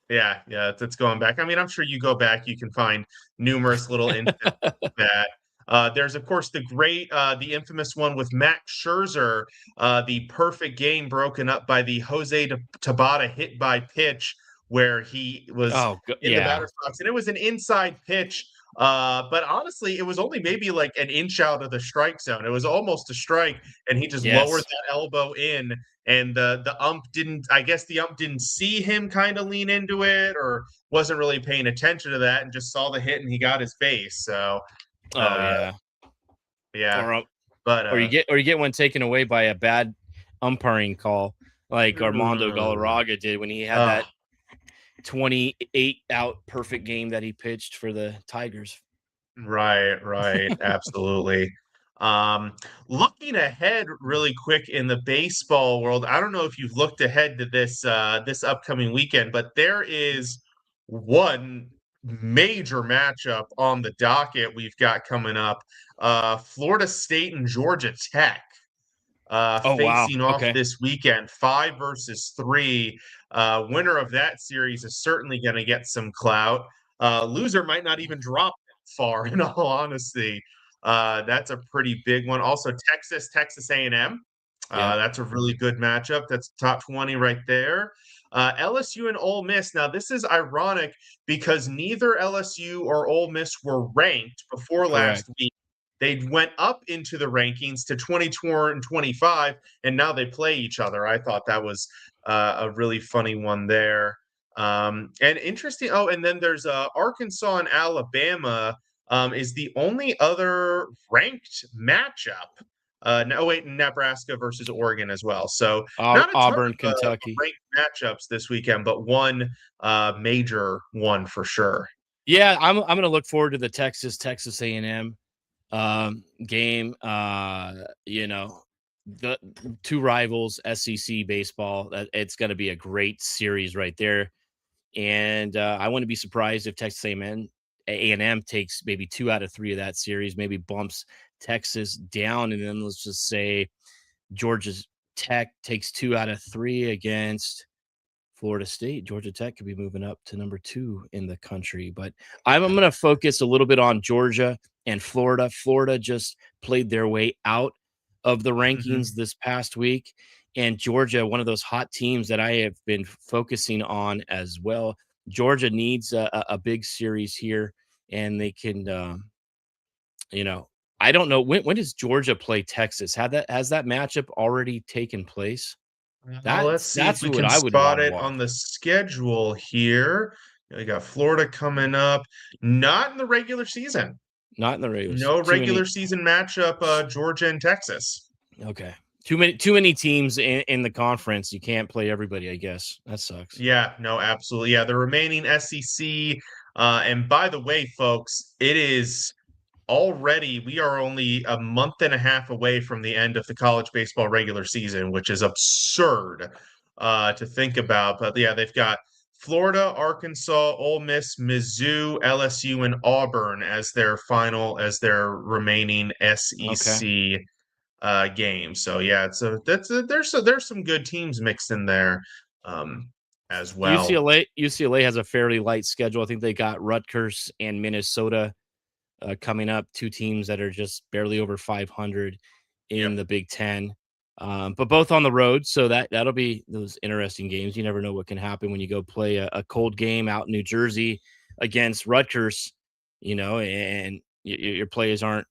Yeah, it's going back. I mean, I'm sure you go back, you can find numerous little instances of that. There's, of course, the infamous one with Max Scherzer, the perfect game broken up by the Jose Tabata hit by pitch, where he was in the batter's box, and it was an inside pitch. But honestly, it was only maybe like an inch out of the strike zone. It was almost a strike, and he just lowered that elbow in. And the ump didn't, I guess the ump didn't see him kind of lean into it, or wasn't really paying attention to that, and just saw the hit and he got his base. So, yeah. Or you get one taken away by a bad umpiring call, like Armando Galarraga did when he had that 28 out perfect game that he pitched for the Tigers. Right, absolutely. Looking ahead really quick in the baseball world, I don't know if you've looked ahead to this upcoming weekend, but there is one major matchup on the docket we've got coming up. Florida State and Georgia Tech facing off this weekend, 5 versus 3. Winner of that series is certainly going to get some clout. Loser might not even drop that far, in all honesty. That's a pretty big one. Also, Texas A&M. That's a really good matchup. That's top 20 right there. LSU and Ole Miss. Now, this is ironic because neither LSU or Ole Miss were ranked before last week. They went up into the rankings to 24 and 25, and now they play each other. I thought that was a really funny one there. And interesting. Oh, and then there's Arkansas and Alabama is the only other ranked matchup. Nebraska versus Oregon as well. So not a Auburn, ton of, Kentucky ranked matchups this weekend, but one major one for sure. Yeah, I'm going to look forward to the Texas A&M game. The two rivals, SEC baseball. It's going to be a great series right there, and I wouldn't be surprised if Texas A&M takes maybe 2 out of 3 of that series, maybe bumps Texas down, and then let's just say Georgia Tech takes 2 out of 3 against Florida State. Georgia Tech could be moving up to number 2 in the country, but I'm going to focus a little bit on Georgia and Florida. Florida just played their way out of the rankings this past week, and Georgia, one of those hot teams that I have been focusing on as well. Georgia needs a big series here, and they can, I don't know when does Georgia play Texas? Has that matchup already taken place? Let's see if we can spot it on the schedule here. We got Florida coming up. Not in the regular season. Not in the regular season. No regular season matchup, Georgia and Texas. Okay. Too many teams in the conference. You can't play everybody, I guess. That sucks. Yeah, no, absolutely. Yeah, the remaining SEC. And by the way, folks, it is already, we are only a month and a half away from the end of the college baseball regular season, which is absurd to think about. But yeah, they've got Florida, Arkansas, Ole Miss, Mizzou, LSU, and Auburn as their remaining SEC games. So yeah, there's some good teams mixed in there as well. UCLA has a fairly light schedule. I think they got Rutgers and Minnesota coming up, 2 teams that are just barely over 500 in the Big Ten, but both on the road. So that'll be those interesting games. You never know what can happen when you go play a cold game out in New Jersey against Rutgers, and your players aren't,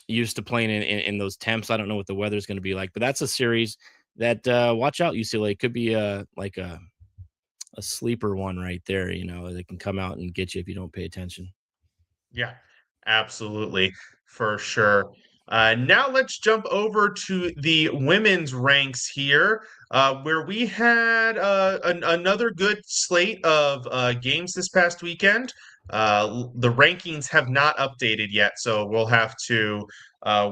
used to playing in those temps. I don't know what the weather's going to be like, but that's a series that watch out. UCLA could be a sleeper one right there. They can come out and get you if you don't pay attention. Yeah, absolutely, for sure. Now let's jump over to the women's ranks here, where we had another good slate of games this past weekend. The rankings have not updated yet, so we'll have to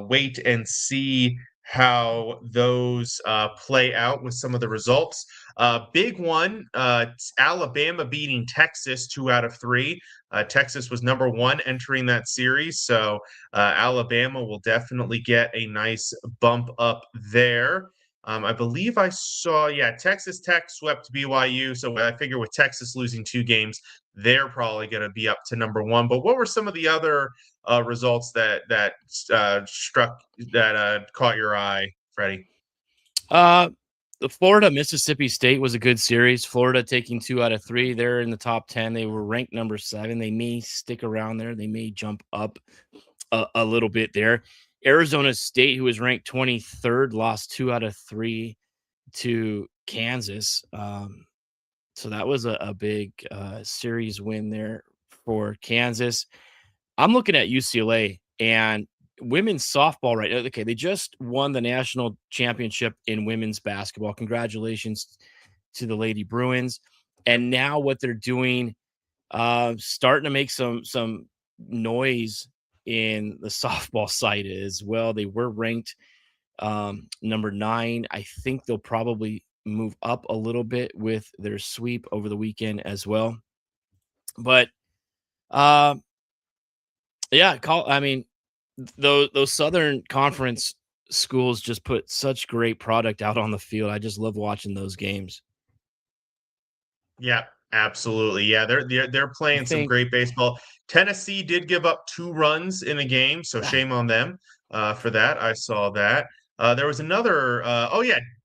wait and see how those play out with some of the results. Big one, Alabama beating Texas 2 out of 3. Texas was number 1 entering that series, so Alabama will definitely get a nice bump up there. I believe I saw, Texas Tech swept BYU, so I figure with Texas losing 2 games, they're probably going to be up to number one. But what were some of the other results that caught your eye, Freddie? The Florida Mississippi State was a good series. Florida taking 2 out of 3. They're in the top 10. They were ranked number 7. They may stick around there. They may jump up a little bit there. Arizona State, who was ranked 23rd, lost 2 out of 3 to Kansas. So that was a big series win there for Kansas. I'm looking at UCLA and women's softball right now. Okay, they just won the national championship in women's basketball. Congratulations to the Lady Bruins. And now what they're doing, starting to make some noise in the softball side as well. They were ranked number 9. I think they'll probably move up a little bit with their sweep over the weekend as well. But those Southern Conference schools just put such great product out on the field. I just love watching those games. Yeah, absolutely. Yeah, they're playing some great baseball. Tennessee did give up 2 runs in the game, so shame on them for that. I saw that. There was another.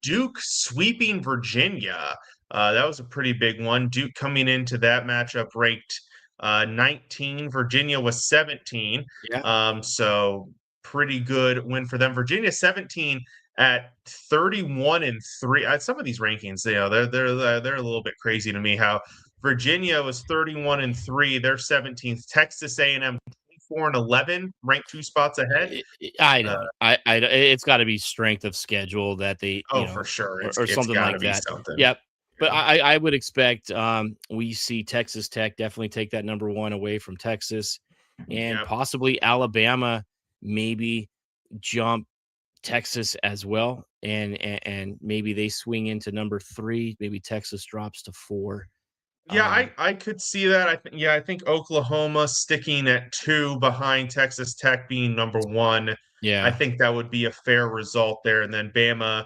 Duke sweeping Virginia. That was a pretty big one. Duke coming into that matchup ranked 19. Virginia was 17. Yeah. So pretty good win for them. Virginia 17 at 31-3. Some of these rankings, they're a little bit crazy to me. How Virginia was 31-3. They're 17th. Texas A&M 24-11, ranked 2 spots ahead. I know. It's got to be strength of schedule that they. For sure, or something like that. Something. Yep. But I would expect we see Texas Tech definitely take that number 1 away from Texas, and possibly Alabama maybe jump Texas as well, and maybe they swing into number 3. Maybe Texas drops to 4. Yeah, I could see that. I think Oklahoma sticking at 2 behind Texas Tech being number 1. Yeah, I think that would be a fair result there. And then Bama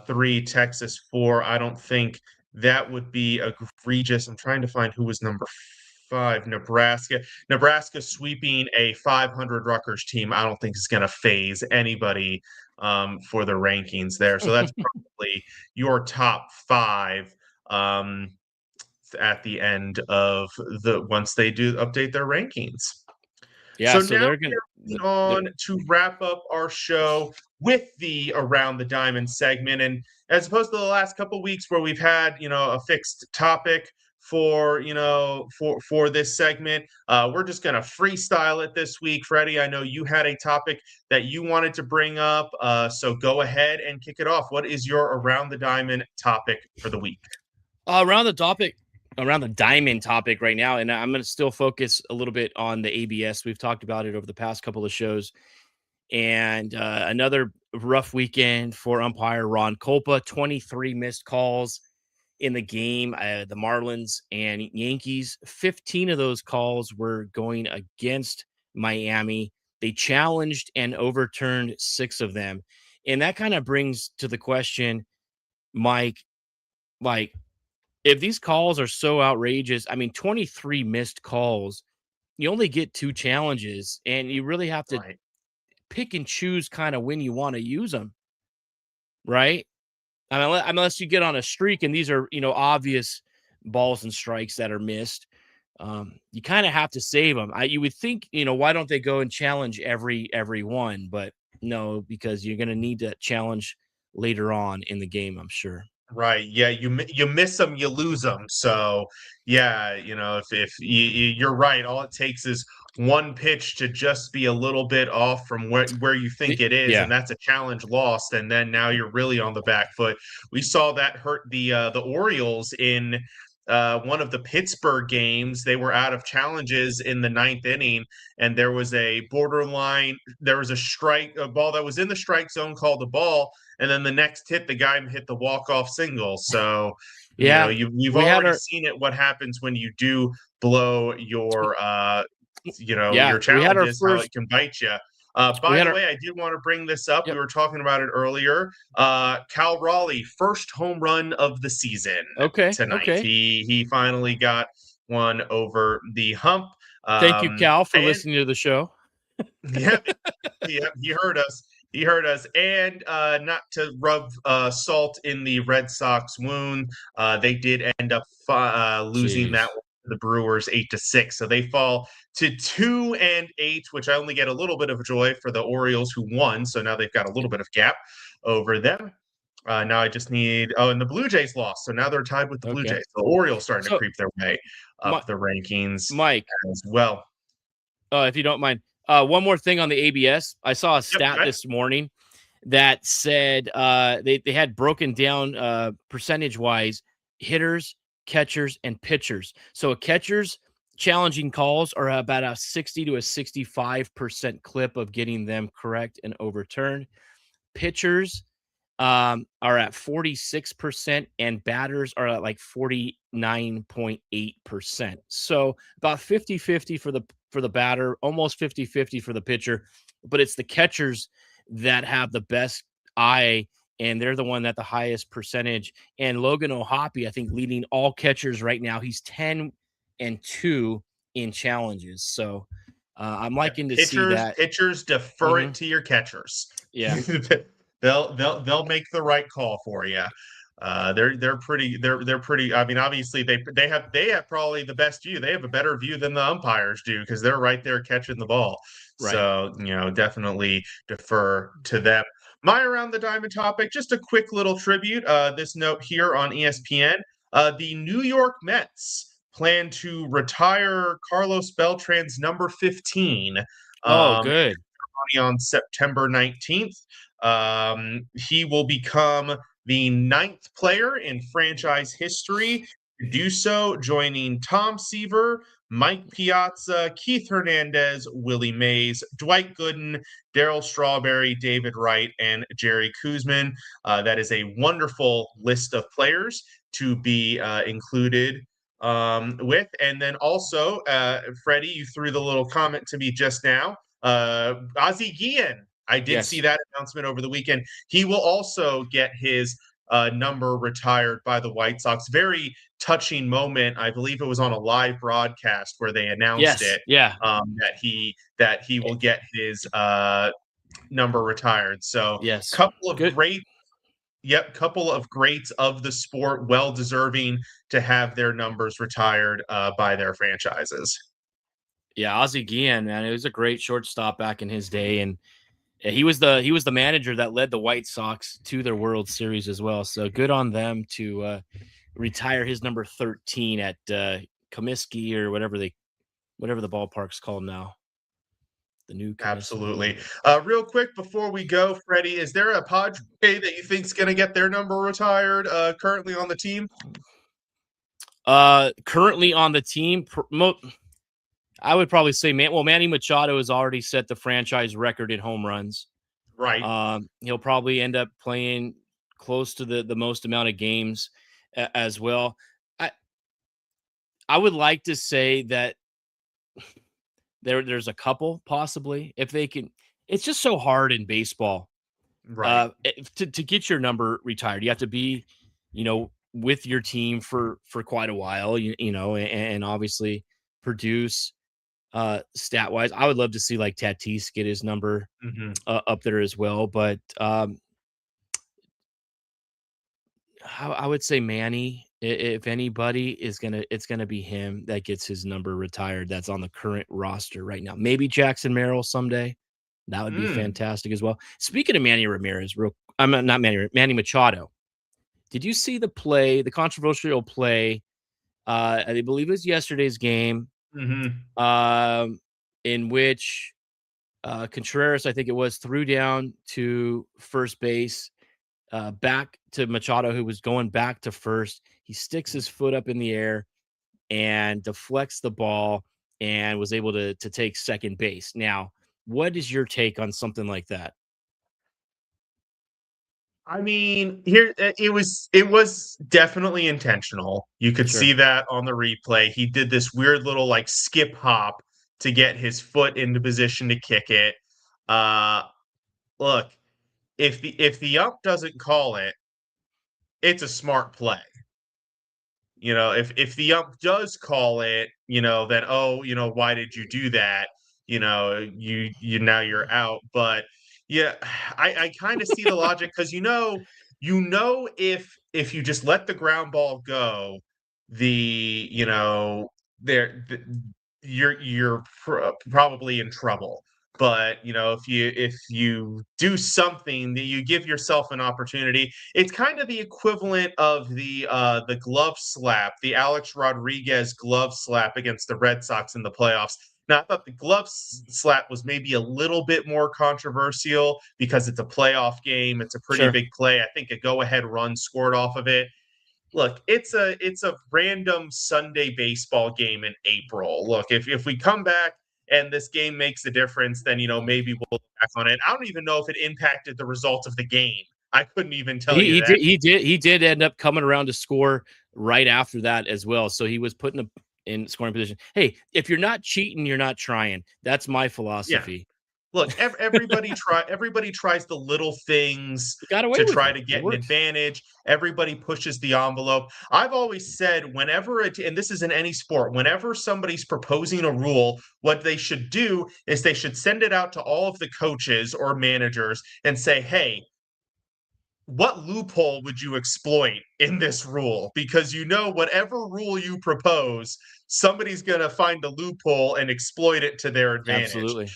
3, Texas 4. I don't think that would be egregious. I'm trying to find who was number 5. Nebraska. Nebraska sweeping a 500 Rutgers team. I don't think is going to phase anybody for the rankings there. So that's probably your top 5. At the end of once they do update their rankings. Yeah, so now they're going to wrap up our show with the Around the Diamond segment. And as opposed to the last couple of weeks where we've had, a fixed topic for this segment, we're just going to freestyle it this week. Freddie, I know you had a topic that you wanted to bring up, so go ahead and kick it off. What is your Around the Diamond topic for the week? Around the diamond topic right now, and I'm going to still focus a little bit on the ABS. We've talked about it over the past couple of shows, and another rough weekend for umpire Ron Kolpa. 23 missed calls in the game. The Marlins and Yankees, 15 of those calls were going against Miami. They challenged and overturned 6 of them, and that kind of brings to the question, Mike, if these calls are so outrageous, 23 missed calls, you only get 2 challenges, and you really have to pick and choose kind of when you want to use them, right? Unless you get on a streak and these are, obvious balls and strikes that are missed, you kind of have to save them. You would think, why don't they go and challenge every one? But no, because you're going to need that challenge later on in the game, I'm sure. Right. Yeah. You miss them, you lose them. So yeah, if you're right, all it takes is one pitch to just be a little bit off from where you think it is, and that's a challenge lost. And then now you're really on the back foot. We saw that hurt the Orioles in one of the Pittsburgh games. They were out of challenges in the 9th inning, and there was a ball that was in the strike zone called a ball. And then the next hit, the guy hit the walk-off single. So, you've already seen it. What happens when you do blow your, your challenges, how it can bite you. By the way, I did want to bring this up. Yep. We were talking about it earlier. Cal Raleigh, first home run of the season tonight. Okay. He finally got one over the hump. Thank you, Cal, for listening to the show. Yeah, he heard us. He heard us. And not to rub salt in the Red Sox wound, they did end up losing that one to the Brewers 8-6. So they fall to 2-8, which I only get a little bit of joy for the Orioles who won. So now they've got a little bit of gap over them. Now I just need and the Blue Jays lost. So now they're tied with the Blue Jays. The Orioles starting to creep their way up the rankings Mike, as well. If you don't mind. One more thing on the ABS. I saw a stat this morning that said they had broken down percentage-wise hitters, catchers, and pitchers. So a catcher's challenging calls are about a 60 to a 65% clip of getting them correct and overturned. Pitchers are at 46%, and batters are at like 49.8%. So about 50-50 for the batter, almost 50-50 for the pitcher, but it's the catchers that have the best eye, and they're the one that the highest percentage. And Logan O'Hoppe, I think, leading all catchers right now. He's 10-2 in challenges. So I'm liking to see that. Pitchers defer it to your catchers. Yeah. They'll make the right call for you. They're pretty. I mean, obviously they have probably the best view. They have a better view than the umpires do because they're right there catching the ball. Right. So definitely defer to them. My around the diamond topic. Just a quick little tribute. This note here on ESPN. The New York Mets plan to retire Carlos Beltran's number 15. Good. On September 19th. He will become the 9th player in franchise history to do so, joining Tom Seaver, Mike Piazza, Keith Hernandez, Willie Mays, Dwight Gooden, Darryl Strawberry, David Wright, and Jerry Koosman. That is a wonderful list of players to be included with. And then also, Freddie, you threw the little comment to me just now. Ozzie Guillen. I did see that announcement over the weekend. He will also get his number retired by the White Sox. Very touching moment. I believe it was on a live broadcast where they announced it. Yeah. That he will get his number retired. So couple of greats of the sport, well deserving to have their numbers retired by their franchises. Yeah, Ozzie Guillen, man, it was a great shortstop back in his day, and he was the manager that led the White Sox to their World Series as well. So good on them to retire his number 13 at Comiskey or whatever the ballpark's called now. The new Comiskey. Absolutely. Real quick before we go, Freddie, is there a Padre that you think's going to get their number retired currently on the team? Currently on the team, I would probably say Manny Machado has already set the franchise record in home runs. Right. He'll probably end up playing close to the most amount of games as well. I would like to say that there's a couple possibly if they can. It's just so hard in baseball, right? To get your number retired, you have to be, with your team for quite a while, and obviously produce. Stat wise, I would love to see like Tatis get his number up there as well, but I would say Manny, if anybody it's gonna be him that gets his number retired. That's on the current roster right now. Maybe Jackson Merrill someday. That would be fantastic as well. Speaking of Manny Ramirez, Manny Machado. Did you see the controversial play? I believe it was yesterday's game. In which Contreras, I think it was, threw down to first base, back to Machado, who was going back to first. He sticks his foot up in the air and deflects the ball and was able to take second base. Now, what is your take on something like that? I mean, here it was definitely intentional. You could see that on the replay. He did this weird little like skip hop to get his foot into position to kick it. Look, if the ump doesn't call it, it's a smart play. if the ump does call it, then, oh, why did you do that? Now you're out. But yeah, I kind of see the logic, because if you just let the ground ball go, the you know there th- you're probably in trouble. But if you do something, that you give yourself an opportunity. It's kind of the equivalent of the glove slap, the Alex Rodriguez glove slap against the Red Sox in the playoffs. Now, I thought the glove slap was maybe a little bit more controversial, because it's a playoff game. It's a pretty big play. I think a go-ahead run scored off of it. Look, it's a random Sunday baseball game in April. Look, if we come back and this game makes a difference, then maybe we'll look back on it. I don't even know if it impacted the result of the game. I couldn't even tell you that. He did end up coming around to score right after that as well. So he was putting him in scoring position. Hey, if you're not cheating, you're not trying. That's my philosophy. Yeah. Look, everybody tries the little things to try to get an advantage. Everybody pushes the envelope. I've always said, and this is in any sport, whenever somebody's proposing a rule, what they should do is they should send it out to all of the coaches or managers and say, hey, what loophole would you exploit in this rule? Because whatever rule you propose, somebody's going to find the loophole and exploit it to their advantage. Absolutely.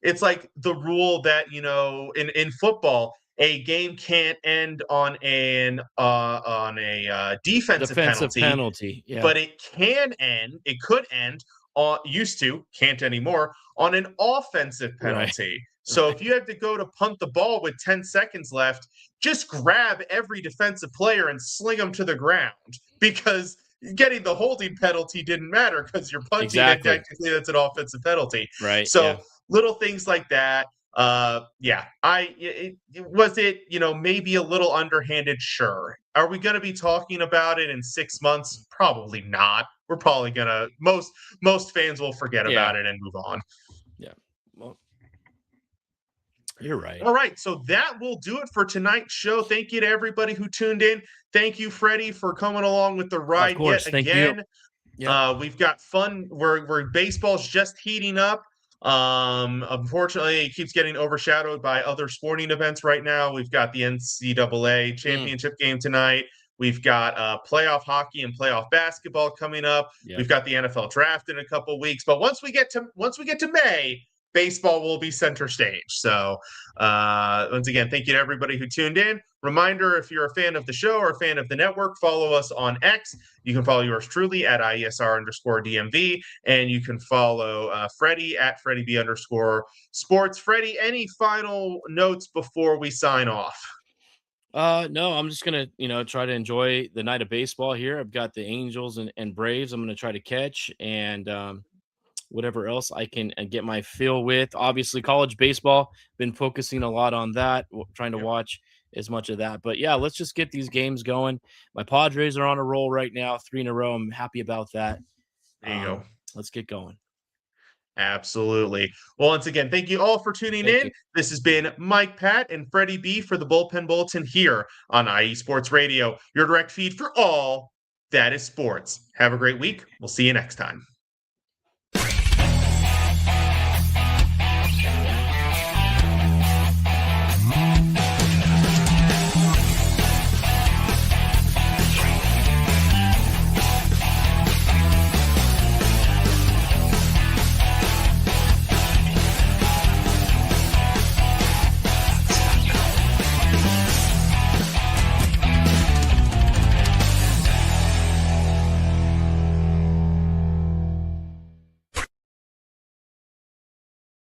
It's like the rule that, in football, a game can't end on a defensive penalty. Yeah. But it could end can't anymore, on an offensive penalty. Right. So if you have to go to punt the ball with 10 seconds left, just grab every defensive player and sling them to the ground, because getting the holding penalty didn't matter, because you're punting. Exactly. And technically that's an offensive penalty. Right. So little things like that. Was it, maybe a little underhanded? Sure. Are we going to be talking about it in 6 months? Probably not. We're probably going to, most fans will forget about it and move on. Yeah. Well, you're right. All right. So that will do it for tonight's show. Thank you to everybody who tuned in. Thank you, Freddie, for coming along with the ride. Of course. Thank you. Yep. We've got fun. Where baseball's just heating up. Unfortunately, it keeps getting overshadowed by other sporting events right now. We've got the NCAA championship game tonight. We've got playoff hockey and playoff basketball coming up. Yep. We've got the NFL draft in a couple of weeks. But once we get to May, baseball will be center stage. So once again, thank you to everybody who tuned in. Reminder, if you're a fan of the show or a fan of the network, follow us on X. You can follow yours truly at IESR_DMV, and you can follow Freddie at FreddieB_sports. Freddie, any final notes before we sign off? No, I'm just going to, try to enjoy the night of baseball here. I've got the Angels and Braves I'm going to try to catch, and whatever else I can get my fill with. Obviously, college baseball, been focusing a lot on that, trying to watch as much of that. But yeah, let's just get these games going. My Padres are on a roll right now, 3 in a row. I'm happy about that. There you go. Let's get going. Absolutely. Well, once again, thank you all for tuning in. This has been Mike, Pat, and Freddie B for the Bullpen Bulletin here on IE Sports Radio, your direct feed for all that is sports. Have a great week. We'll see you next time.